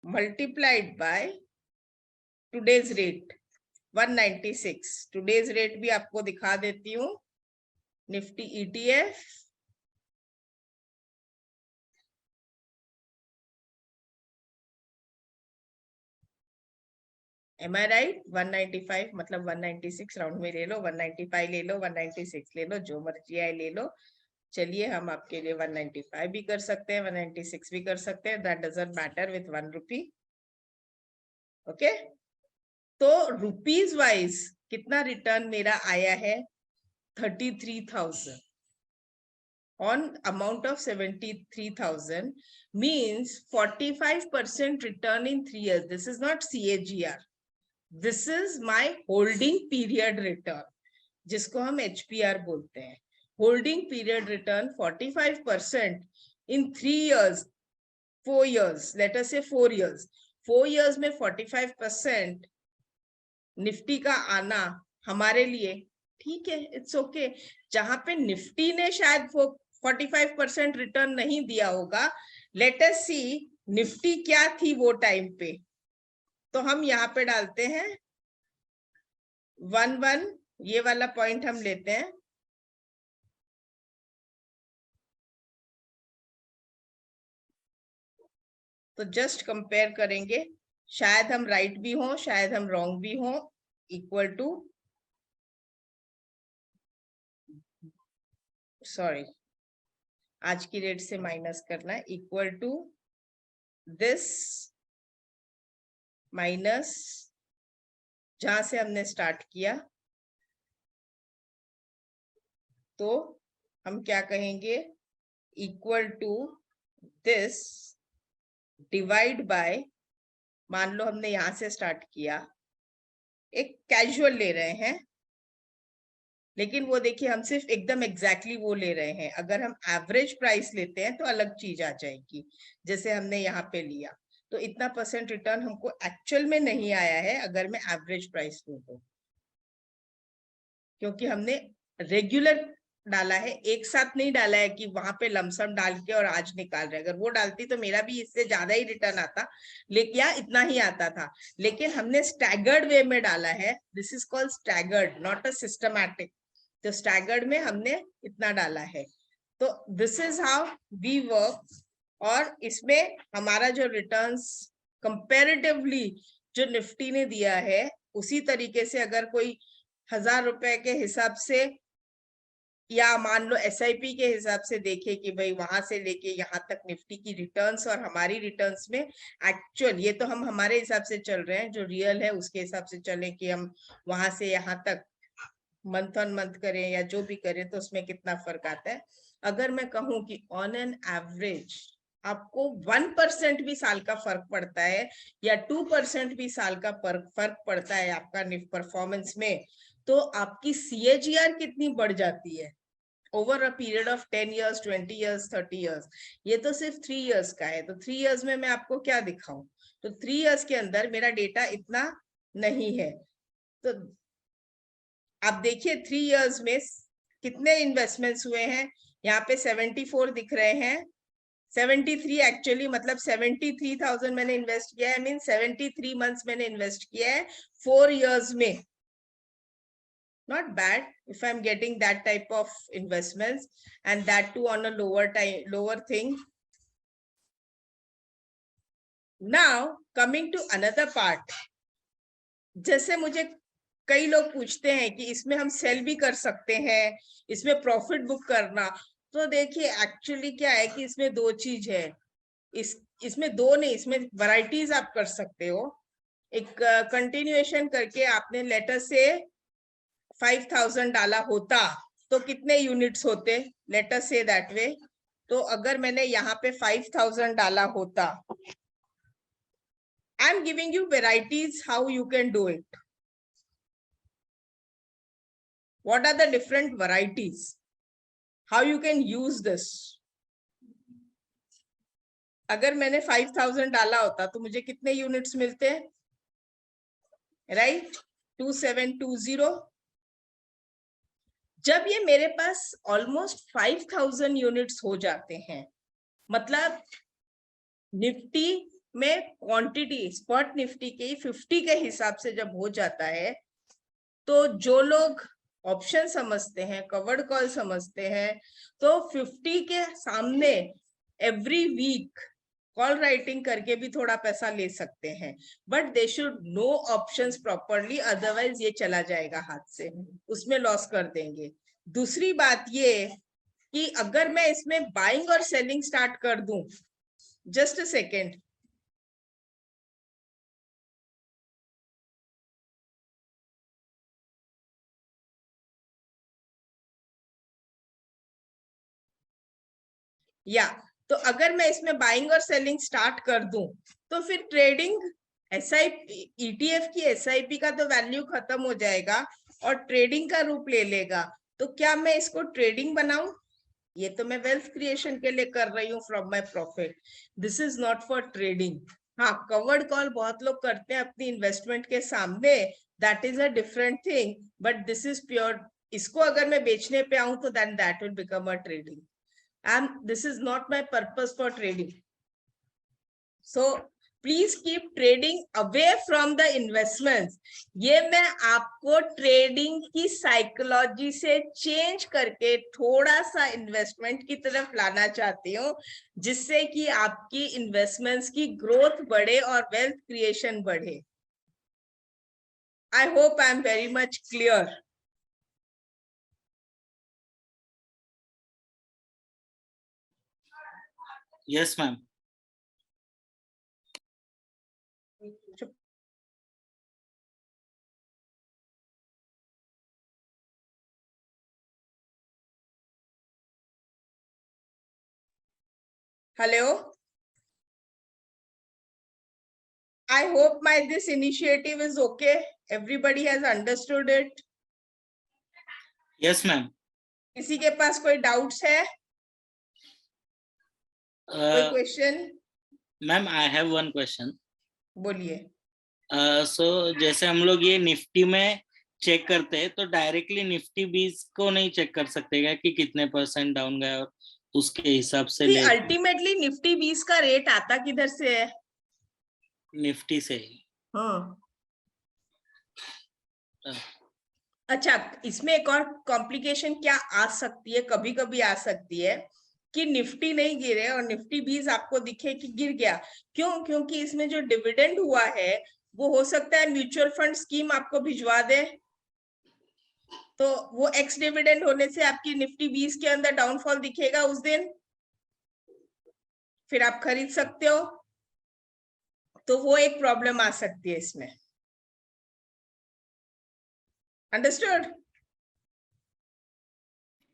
multiplied by today's rate 196। today's rate भी आपको दिखा देती हूँ, निफ्टी ETF एम आई राइट? 195 मतलब 196 राउंड में ले लो, 195 ले लो, 196 ले लो, जो मर्जी आए ले लो। चलिए हम आपके लिए 195 भी कर सकते हैं, 196 भी कर सकते हैं, that doesn't matter with 1 rupee. Okay, तो रुपीज वाइज कितना रिटर्न मेरा आया है? 33,000 on amount of 73,000 means 45% return in 3 years. This is not CAGR. This is my holding period return, जिसको हम HPR बोलते हैं। Holding period return 45% in 3 years, 4 years, let us say 4 years. 4 years में 45% Nifty का आना हमारे लिए ठीक है, इट्स ओके। जहां पे निफ्टी ने शायद 45% रिटर्न नहीं दिया होगा, लेट अस सी निफ्टी क्या थी वो टाइम पे। तो हम यहाँ पे डालते हैं 1 ये वाला पॉइंट हम लेते हैं। तो जस्ट कंपेयर करेंगे, शायद हम राइट भी हों, शायद हम रॉन्ग भी हों। इक्वल टू, सॉरी आज की रेट से माइनस करना है, इक्वल टू दिस माइनस जहां से हमने स्टार्ट किया। तो हम क्या कहेंगे? Equal to this divide by, मान लो हमने यहां से स्टार्ट किया, एक कैजुअल ले रहे हैं, लेकिन वो देखिए हम सिर्फ एकदम एग्जैक्टली वो ले रहे हैं। अगर हम एवरेज प्राइस लेते हैं तो अलग चीज आ जाएगी, जैसे हमने यहाँ पे लिया। तो इतना % रिटर्न हमको एक्चुअल में नहीं आया है अगर मैं एवरेज प्राइस लूं तो, क्योंकि हमने रेगुलर डाला है, एक साथ नहीं डाला है कि वहां पे लमसम डाल के और आज निकाल रहे। अगर वो डालती तो मेरा भी इससे ज्यादा ही रिटर्न आता, लेकिन या इतना ही आता था। लेकिन हमने स्टैगर्ड वे में डाला है, this is called staggered, not a systematic. तो स्टैगर्ड में हमने इतना डाला है। तो this is how we work. और इसमें हमारा जो रिटर्न्स कंपैरेटिवली जो निफ्टी ने दिया है, उसी तरीके से अगर कोई 1,000 रुपए के हिसाब से या मान लो SIP के हिसाब से देखे कि भाई वहां से लेके यहाँ तक निफ्टी की रिटर्न्स और हमारी रिटर्न्स में एक्चुअल, ये तो हम हमारे हिसाब से चल रहे हैं, जो रियल है उसके हिसाब से चले कि हम वहां से यहाँ तक मंथ ऑन मंथ करें या जो भी करें तो उसमें कितना फर्क आता है। अगर मैं कहूँ कि ऑन एन एवरेज आपको 1% भी साल का फर्क पड़ता है या 2% भी साल का फर्क पड़ता है आपका परफॉर्मेंस में, तो आपकी CAGR कितनी बढ़ जाती है। Over a period of 10 years, 20 years, 30 years. ये तो सिर्फ 3 years का है, तो 3 years में मैं आपको क्या दिखाऊं? तो 3 years के अंदर मेरा डेटा इतना नहीं है। तो आप देखिए 3 years में कितने इन्वेस्टमेंट्स हुए हैं। यहाँ पे 74 दिख रहे हैं, 73 एक्चुअली, मतलब 73,000 मैंने इन्वेस्ट किया है, मीन 73 months मैंने इन्वेस्ट किया है 4 years में। Not bad if I'm getting that type of investments, and that too on a lower thing. Now coming to another part, जैसे मुझे कई लोग पूछते हैं कि इसमें हम सेल भी कर सकते हैं, इसमें प्रॉफिट बुक करना। तो देखिए एक्चुअली क्या है कि इसमें दो चीज है, इसमें दो नहीं, इसमें वैरायटीज आप कर सकते हो। एक कंटिन्यूएशन करके आपने लेटर से 5,000 डाला होता तो कितने यूनिट्स होते, let us say that way. तो अगर मैंने यहाँ पे 5,000 डाला होता, I am giving you varieties how you can do it. What are the different varieties, how you can use this. अगर मैंने 5,000 डाला होता तो मुझे कितने यूनिट्स मिलते, राइट? 2720। जब ये मेरे पास ऑलमोस्ट 5,000 यूनिट्स हो जाते हैं, मतलब निफ्टी में क्वांटिटी स्पॉट निफ्टी के 50 के हिसाब से जब हो जाता है, तो जो लोग ऑप्शन समझते हैं, कवर्ड कॉल समझते हैं, तो 50 के सामने एवरी वीक कॉल राइटिंग करके भी थोड़ा पैसा ले सकते हैं, but they should know options properly, otherwise ये चला जाएगा हाथ से, उसमें लॉस कर देंगे। दूसरी बात ये कि अगर मैं इसमें बाइंग और सेलिंग स्टार्ट कर दूं, जस्ट अ सेकेंड, या तो अगर मैं इसमें बाइंग और सेलिंग स्टार्ट कर दूं, तो फिर ट्रेडिंग एसआईपी, ईटीएफ की एसआईपी का तो वैल्यू खत्म हो जाएगा और ट्रेडिंग का रूप ले लेगा। तो क्या मैं इसको ट्रेडिंग बनाऊं? ये तो मैं वेल्थ क्रिएशन के लिए कर रही हूँ from my profit, this is not for trading. हाँ, कवर्ड कॉल बहुत लोग करते हैं अपनी इन्वेस्टमेंट के सामने, that is a different thing, but this is pure. इसको अगर मैं बेचने पे आऊं तो then that will become a trading, and this is not my purpose for trading. So please keep trading away from the investments. ये मैं आपको ट्रेडिंग की साइकोलॉजी से चेंज करके थोड़ा सा इन्वेस्टमेंट की तरफ लाना चाहती हूँ, जिससे कि आपकी इन्वेस्टमेंट्स की ग्रोथ बढ़े और वेल्थ क्रिएशन बढ़े। I hope I am very much clear. Yes, ma'am. Hello. I hope my this initiative is okay. Everybody has understood it. Yes, ma'am. किसी के पास कोई डाउट्स है? कोई question? Ma'am I have one question. बोलिए। सो जैसे हम लोग ये निफ्टी में चेक करते हैं, तो डायरेक्टली निफ्टी 20 को नहीं चेक कर सकते क्या कि कितने % डाउन गया और उसके हिसाब से ले? अल्टीमेटली निफ्टी 20 का रेट आता किधर से है? निफ्टी से। हाँ। अच्छा, इसमें एक और कॉम्प्लिकेशन क्या आ सकती है, कभी कभी आ सकती है कि निफ्टी नहीं गिरे और निफ्टी 20 आपको दिखे कि गिर गया। क्यों? क्योंकि इसमें जो डिविडेंड हुआ है वो हो सकता है म्यूचुअल फंड स्कीम आपको भिजवा दे, तो वो एक्स डिविडेंड होने से आपकी निफ्टी 20 के अंदर डाउनफॉल दिखेगा उस दिन, फिर आप खरीद सकते हो, तो वो एक प्रॉब्लम आ सकती है इसमें। अंडरस्टूड?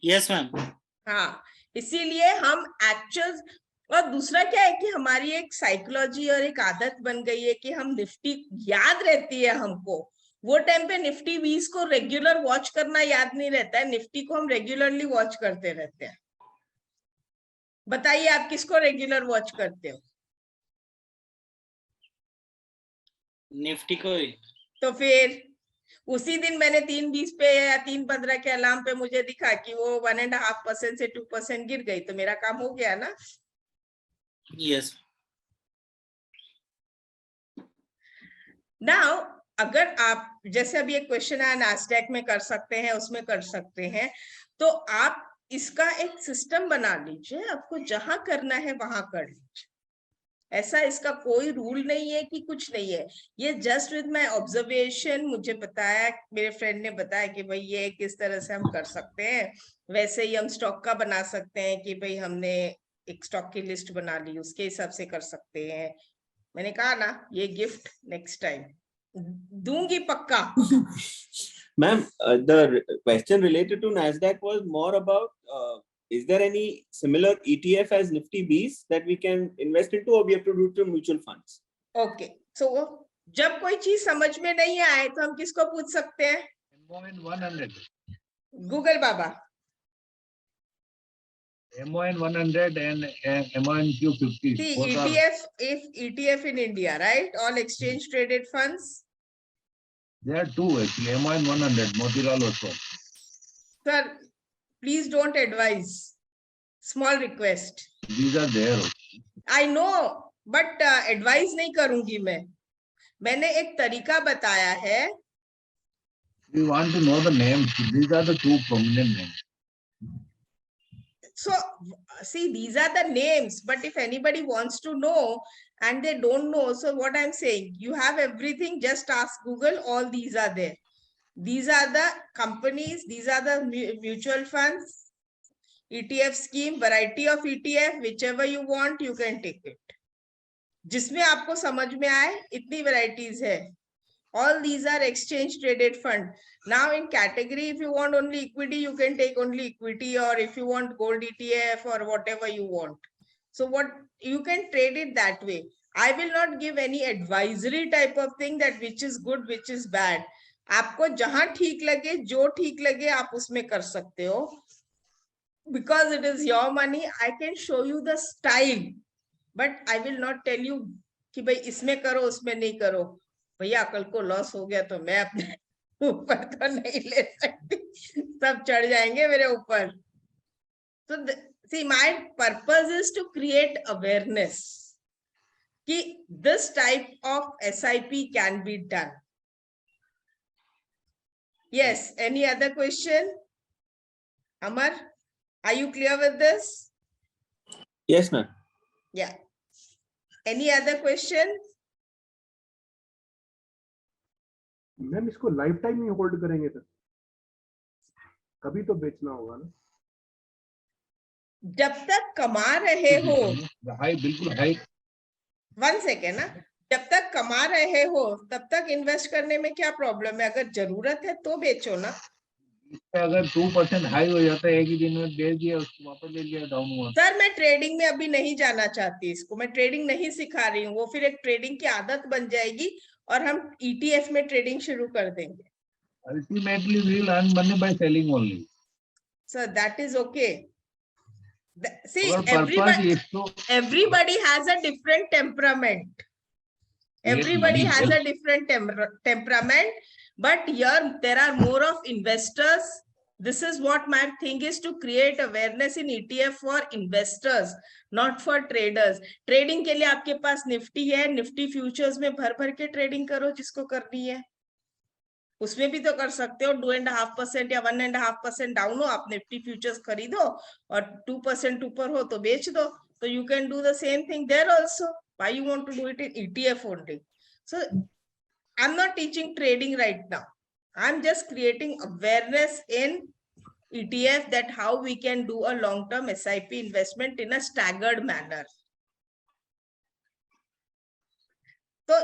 Yes ma'am. हाँ, इसीलिए हम एक्चुअल, और दूसरा क्या है कि हमारी एक साइकोलॉजी और एक आदत बन गई है कि हम निफ्टी याद रहती है हमको, वो टाइम पे निफ्टी 20 को रेगुलर वॉच करना याद नहीं रहता है, निफ्टी को हम रेगुलरली वॉच करते रहते हैं। बताइए आप किसको रेगुलर वॉच करते हो? निफ्टी को ही। तो फिर उसी दिन मैंने 3:20 पे या 3:15 के अलार्म पे मुझे दिखा कि वो 1.5% से 2% गिर गई, तो मेरा काम हो गया ना। यस। नाउ अगर आप जैसे अभी एक क्वेश्चन आया नास्डैक में कर सकते हैं, उसमें कर सकते हैं, तो आप इसका एक सिस्टम बना लीजिए, आपको जहां करना है वहां कर लीजिए। ऐसा इसका कोई रूल नहीं है कि कुछ नहीं है, ये जस्ट विद माय ऑब्जर्वेशन मुझे बताया, मेरे फ्रेंड ने बताया कि भाई ये किस तरह से हम कर सकते हैं। वैसे ही हम स्टॉक का बना सकते हैं कि भाई हमने एक स्टॉक की लिस्ट बना ली, उसके हिसाब से कर सकते हैं। मैंने कहा ना ये गिफ्ट नेक्स्ट टाइम दूंगी पक्का। Ma'am, the question related to Nasdaq was more about is there any similar ETF as Nifty Bs that we can invest into, or we have to do it through mutual funds? Okay, so जब कोई चीज समझ में नहीं आए तो हम किसको पूछ सकते हैं? MON 100. Google Baba. MON 100 and MON Q50. See, Both are, ETF in India, right? All exchange traded funds. there are two actually. MON 100. Motilal Oswal. Sir, please don't advise. Small request. These are there. I know, but advise नहीं करूंगी मैं। मैंने एक तरीका बताया है। We want to know the names. These are the two prominent names. So, see, these are the names, but if anybody wants to know and they don't know, so what I'm saying, you have everything, just ask Google, all these are there. These are the companies, these are the mutual funds, ETF scheme, variety of ETF, whichever you want, you can take it. जिसमें आपको समझ में आए, इतनी varieties है. All these are exchange traded fund. Now in category, if you want only equity, you can take only equity, or if you want gold ETF or whatever you want. So what you can trade it that way. I will not give any advisory type of thing that which is good, which is bad. आपको जहां ठीक लगे, जो ठीक लगे, आप उसमें कर सकते हो. Because it is your money, I can show you the style, but I will not tell you कि भाई इसमें करो, उसमें नहीं करो. भैया कल को लॉस हो गया तो मैं अपने ऊपर तो नहीं ले सकती, सब चढ़ जाएंगे मेरे ऊपर. So see, my purpose is to create awareness कि this type of SIP can be done. Yes, any other question? Amar, are you clear with this? Yes, ma'am. Yeah. Any other question? Ma'am इसको life time ही hold करेंगे sir, कभी तो बेचना होगा ना. जब तक कमा रहे हो, हाई बिल्कुल हाई. 1 सेकेंड ना, जब तक कमा रहे हो तब तक इन्वेस्ट करने में क्या प्रॉब्लम है? अगर जरूरत है तो बेचो ना. अगर 2% हाई हो जाता है एक ही दिन में, बेच दिया उसको वापस ले लिया, डाउन हुआ. सर मैं ट्रेडिंग में अभी नहीं जाना चाहती, इसको मैं ट्रेडिंग नहीं सिखा रही हूँ, वो फिर एक ट्रेडिंग की आदत बन जाएगी और हम ETF में ट्रेडिंग शुरू कर देंगे. Ultimately, we will earn money by selling only. Sir that is okay. See, Our purpose is to everybody has a different temperament. Everybody has a different temperament, but here there are more of investors. This is what my thing is, to create awareness in ETF for investors, not for traders. Trading के लिए आपके पास Nifty है, Nifty futures में भर भर के trading करो जिसको करनी है. उसमें भी तो कर सकते हो. 2.5% या 1.5% डाउन हो, आप निफ्टी फ्यूचर्स खरीदो और 2% ऊपर हो तो बेच दो. So you can do the same thing there also. Why you want to do it in ETF only? So I'm not teaching trading right now. I'm just creating awareness in ETF that how we can do a long-term SIP investment in a staggered manner. तो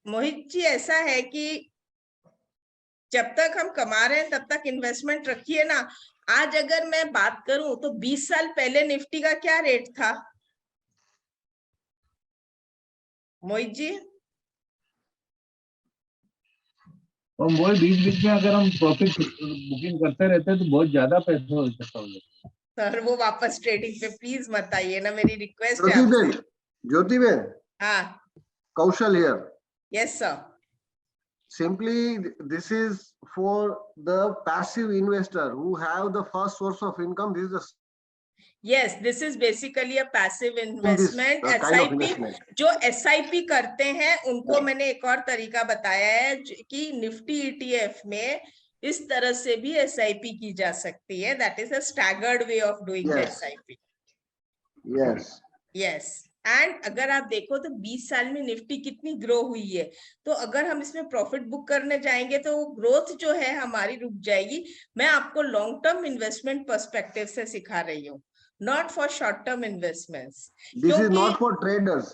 मोहित जी ऐसा है कि जब तक हम कमा रहे हैं तब तक इन्वेस्टमेंट रखिए ना. आज अगर मैं बात करूं तो 20 साल पहले निफ्टी का क्या रेट था मोहित जी? और वही बीच बीच में अगर हम प्रॉफिट बुकिंग करते रहते हैं तो बहुत ज्यादा पैसा हो सकता है। सर वो वापस ट्रेडिंग पे प्लीज मत आइए ना, मेरी रिक्वेस्ट है ज्योति आपसे। बेन, ज्योति बेन, हाँ, Kaushal here. Yes sir. Simply, this is for the passive investor who have the first source of income. This is the yes, this is basically a passive this investment. kind of SIP, investment. जो SIP करते हैं उनको मैंने एक और तरीका बताया है कि निफ्टी ईटीएफ में इस तरह से भी एसआईपी की जा सकती है। That is a staggered way of doing the Yes. SIP. Yes. Yes, and अगर आप देखो तो 20 साल में निफ्टी कितनी ग्रो हुई है, तो अगर हम इसमें प्रॉफिट बुक करने जाएंगे तो ग्रोथ जो है हमारी रुक जाएगी। मैं आपको लॉन्ग टर्म इन्वेस्टमेंट पर्सपेक्टिव से सिखा रही हूँ, not for short term investments. This is not for traders.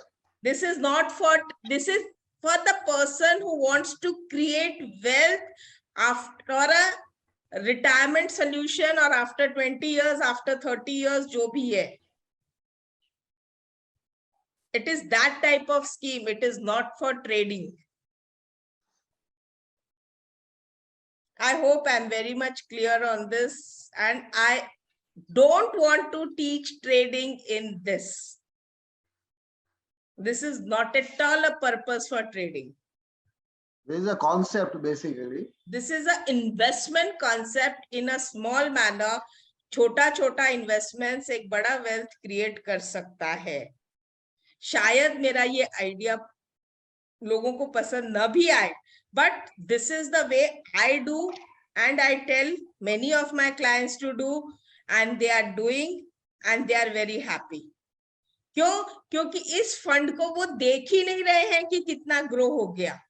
This is not for, this is for the person who wants to create wealth after a retirement solution or after 20 years, after 30 years, जो भी है। It is that type of scheme. It is not for trading. I hope I'm very much clear on this, and I don't want to teach trading in this. This is not at all a purpose for trading. This is a concept basically. This is an investment concept in a small manner. छोटा छोटा investments एक बड़ा wealth create कर सकता है। शायद मेरा ये आइडिया लोगों को पसंद न भी आए, but this is the way I do and I tell many of my clients to do, and they are doing and they are very happy. क्यों? क्योंकि इस फंड को वो देख ही नहीं रहे हैं कि कितना ग्रो हो गया।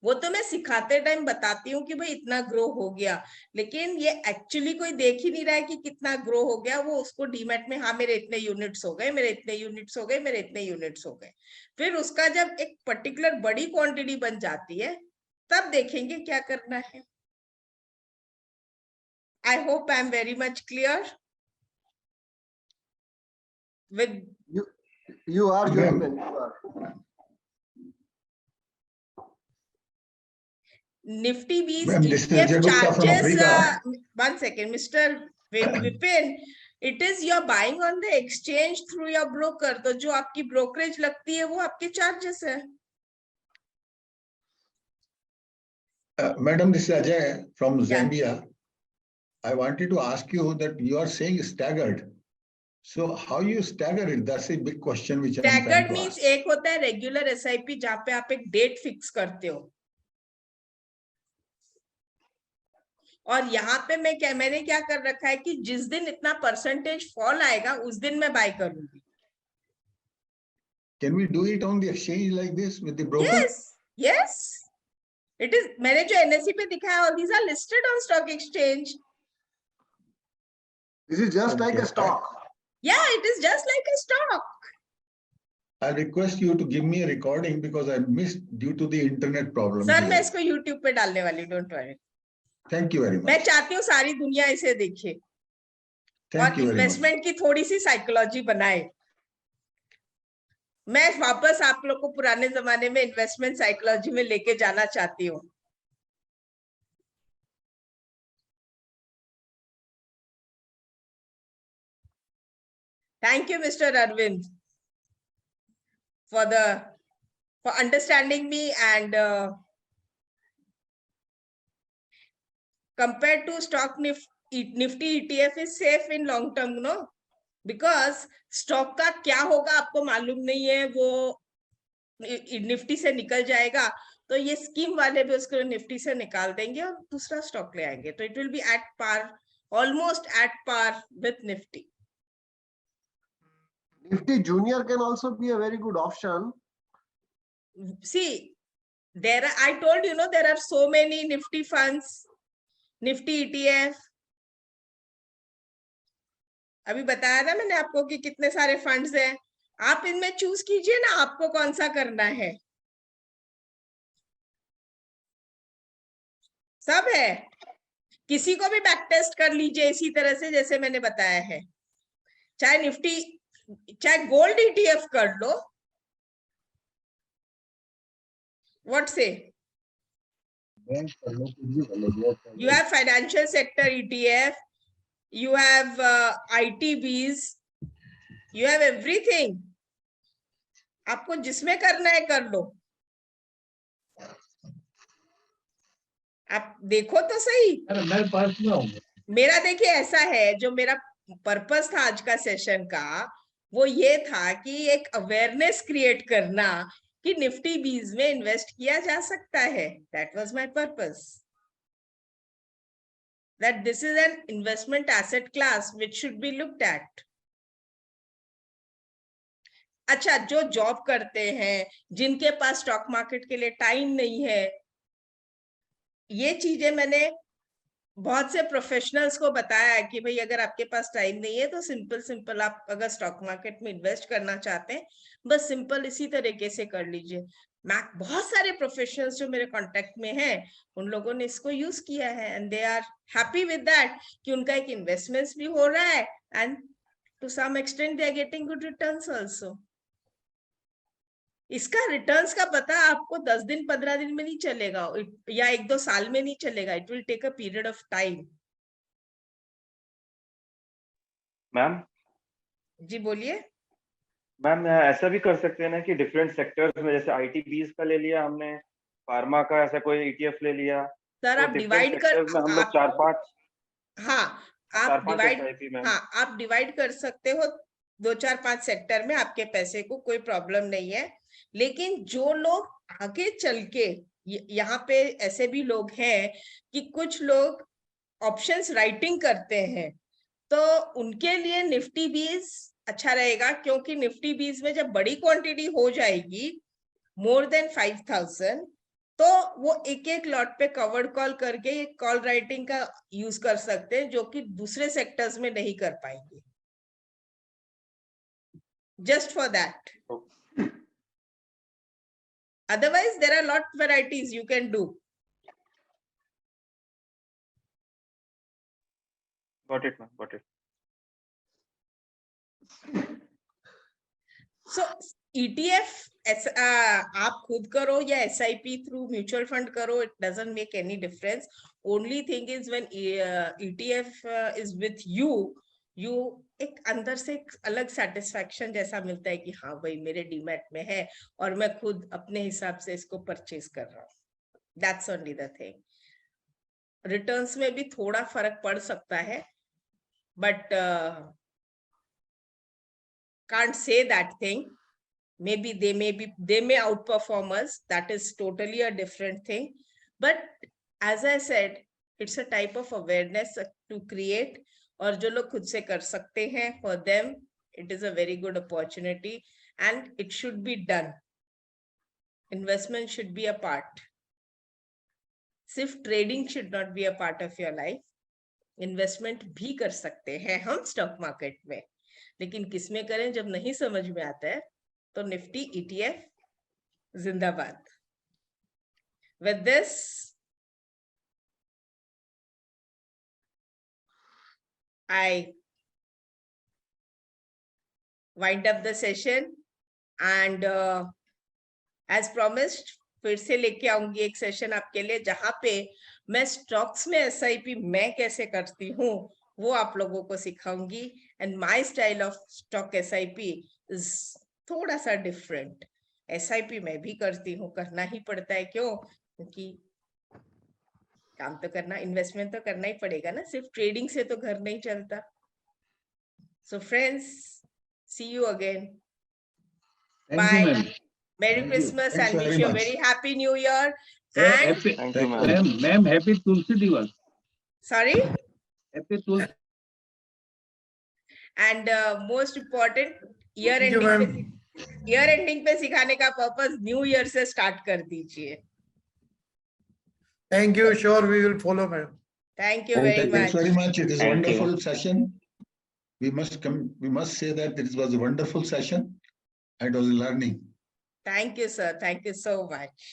वो तो मैं सिखाते टाइम बताती हूँ कि भाई इतना ग्रो हो गया, लेकिन ये एक्चुअली कोई देख ही नहीं रहा है कि कितना ग्रो हो गया। वो उसको डीमैट में, हाँ मेरे इतने यूनिट्स हो गए, मेरे इतने यूनिट्स हो गए, मेरे इतने यूनिट्स हो गए। फिर उसका जब एक पर्टिकुलर बड़ी क्वांटिटी बन जाती है तब देखेंगे क्या करना है। I hope I am very much clear with You are Jyoti Ben, you are. Nifty Bees Ma'am, this is ETF Ajay Gupta from charges, Africa. 1 second, Mr. Vipin, it is you're buying on the exchange through your broker, तो जो आपकी brokerage लगती है वो आपके charges है। Madam, this is Ajay from Yeah. Zambia. I wanted to ask you that you are saying staggered. So how you stagger it? That's a big question which I'm trying Staggered to means ask. एक होता है regular SIP जहाँ पे आप एक date fix करते हो, और यहाँ पे मैंने क्या कर रखा है कि जिस दिन इतना परसेंटेज फॉल आएगा उस दिन मैं बाय करूंगी। Can we do it on the exchange like this with the broker? Yes, yes. It is, मैंने जो NSE पे दिखाया, all these are listed on stock exchange. This is just like Okay. a stock. Yeah, it is just like a stock. I request you to give me a recording because I missed due to the internet problem. Sir मैं here. इसको YouTube पे डालने वाली, don't worry. Thank you very मैं much. चाहती हूँ सारी दुनिया इसे देखे Thank और you very much. इन्वेस्टमेंट की थोड़ी सी साइकोलॉजी बनाए। मैं वापस आप लोग को पुराने जमाने में इन्वेस्टमेंट साइकोलॉजी में लेके जाना चाहती हूँ। Thank you, Mr. Arvind, for understanding me, and compared to stock Nifty ETF is safe in long term, no? Because stock का क्या होगा आपको मालूम नहीं है, वो निफ्टी से निकल जाएगा, तो ये स्कीम वाले भी उसको निफ्टी से निकाल देंगे और दूसरा स्टॉक ले आएंगे, तो it will be at par, almost at par with Nifty. Nifty Junior can also be a very good option. See, I told you, there are so many Nifty funds, Nifty ETF. अभी बताया था मैंने आपको कि कितने सारे funds हैं, आप इनमें चूज कीजिए ना आपको कौन सा करना है। सब है, किसी को भी बैक टेस्ट कर लीजिए इसी तरह से जैसे मैंने बताया है। चाहे निफ्टी, चाहे गोल्ड ETF कर लो, व्हाट से, बैंक कर लो कुछ भी कर लो जॉब कर You low. have financial sector ETF, you have ITBs, you have everything. आपको जिसमें करना है कर लो। आप देखो तो सही। अरे मैं पर्स में हूँ। मेरा देखिए ऐसा है, जो मेरा पर्पस था आज का सेशन का, वो ये था कि एक अवेयरनेस क्रिएट करना कि निफ्टी बीज में इन्वेस्ट किया जा सकता है। That was my purpose, that this is an investment asset class which should be looked at. अच्छा, जो जॉब करते हैं, जिनके पास स्टॉक मार्केट के लिए टाइम नहीं है, ये चीजें मैंने बहुत से प्रोफेशनल्स को बताया है कि भाई अगर आपके पास टाइम नहीं है तो सिंपल आप अगर स्टॉक मार्केट में इन्वेस्ट करना चाहते हैं, बस सिंपल इसी तरीके से कर लीजिए। मैं बहुत सारे प्रोफेशनल्स जो मेरे कांटेक्ट में हैं, उन लोगों ने इसको यूज किया है and they are happy with that कि उनका एक इन्वेस्टमेंट्स भी हो रहा है and to some extent they are getting good returns also. इसका रिटर्न्स का पता आपको 10 दिन 15 दिन में नहीं चलेगा या 1-2 साल में नहीं चलेगा। It will take a period of time. Ma'am ji बोलिए। मैम ऐसा भी कर सकते हैं ना कि डिफरेंट सेक्टर्स में, जैसे ITBs का ले लिया हमने, फार्मा का ऐसा कोई ETF ले लिया, सर तो आप डिफरेंट डिवाइड कर, सेक्टर्स में हम लोग आप, 4-5 हाँ आप डिवाइड, SIP मैम। हाँ आप डिवाइड कर सकते हो 2-4-5 सेक्टर में, आपके पैसे को कोई प्रॉब्लम नहीं है। लेकिन जो लोग आगे चल के, यहाँ पे ऐसे भी लोग हैं कि कुछ लोग ऑप्शंस राइटिंग करते हैं, तो उनके लिए निफ्टी बीज अच्छा रहेगा, क्योंकि निफ्टी बीज में जब बड़ी क्वांटिटी हो जाएगी मोर देन 5000, तो वो एक एक लॉट पे कवर्ड कॉल करके एक कॉल राइटिंग का यूज कर सकते हैं, जो कि दूसरे सेक्टर्स में नहीं कर पाएंगे। Just for that, otherwise there are lot varieties you can do. Got it, ma'am. Got it. So ETF आप खुद करो या SIP थ्रू म्यूचुअल फंड करो, it doesn't make any difference. Only thing is when ETF is with you, एक अंदर से एक अलग सेटिस्फैक्शन जैसा मिलता है कि हाँ भाई मेरे डीमैट में है और मैं खुद अपने हिसाब से इसको परचेज कर रहा हूँ। That's only the thing. Returns में भी थोड़ा फर्क पड़ सकता है, but can't say that thing. Maybe they may outperform us. That is totally a different thing. But as I said, it's a type of awareness to create. और जो लोग खुद से कर सकते हैं, for them it is a very good opportunity and it should be done. Investment should be a part. सिर्फ trading should not be a part of your life. Investment भी कर सकते हैं हम स्टॉक मार्केट में, लेकिन किसमें करें जब नहीं समझ में आता है, तो निफ्टी ETF जिंदाबाद। With this, I wind up the session and as promised, फिर से लेके आऊंगी एक सेशन आपके लिए, जहां पे मैं स्टॉक्स में SIP मैं कैसे करती हूँ वो आप लोगों को सिखाऊंगी। And my style of stock SIP is थोड़ा सा डिफरेंट। SIP मैं भी करती हूँ, करना ही पड़ता है, क्यों? क्योंकि काम तो करना, इन्वेस्टमेंट तो करना ही पड़ेगा ना, सिर्फ ट्रेडिंग से तो घर नहीं चलता। So friends, see you again, bye, Merry Christmas and wish you a very happy New Year. And Thank you, ma'am. Ma'am, happy Tulsi Diwas. sorry, Happy Tulsi. and most important, year ending पे सिखाने का purpose new year से start कर दीजिए। Thank you. Sure, we will follow, ma'am. Thank you very Thanks much. very much. It is a Thank you. wonderful session. We must say that it was a wonderful session. It was learning. Thank you, sir. Thank you so much.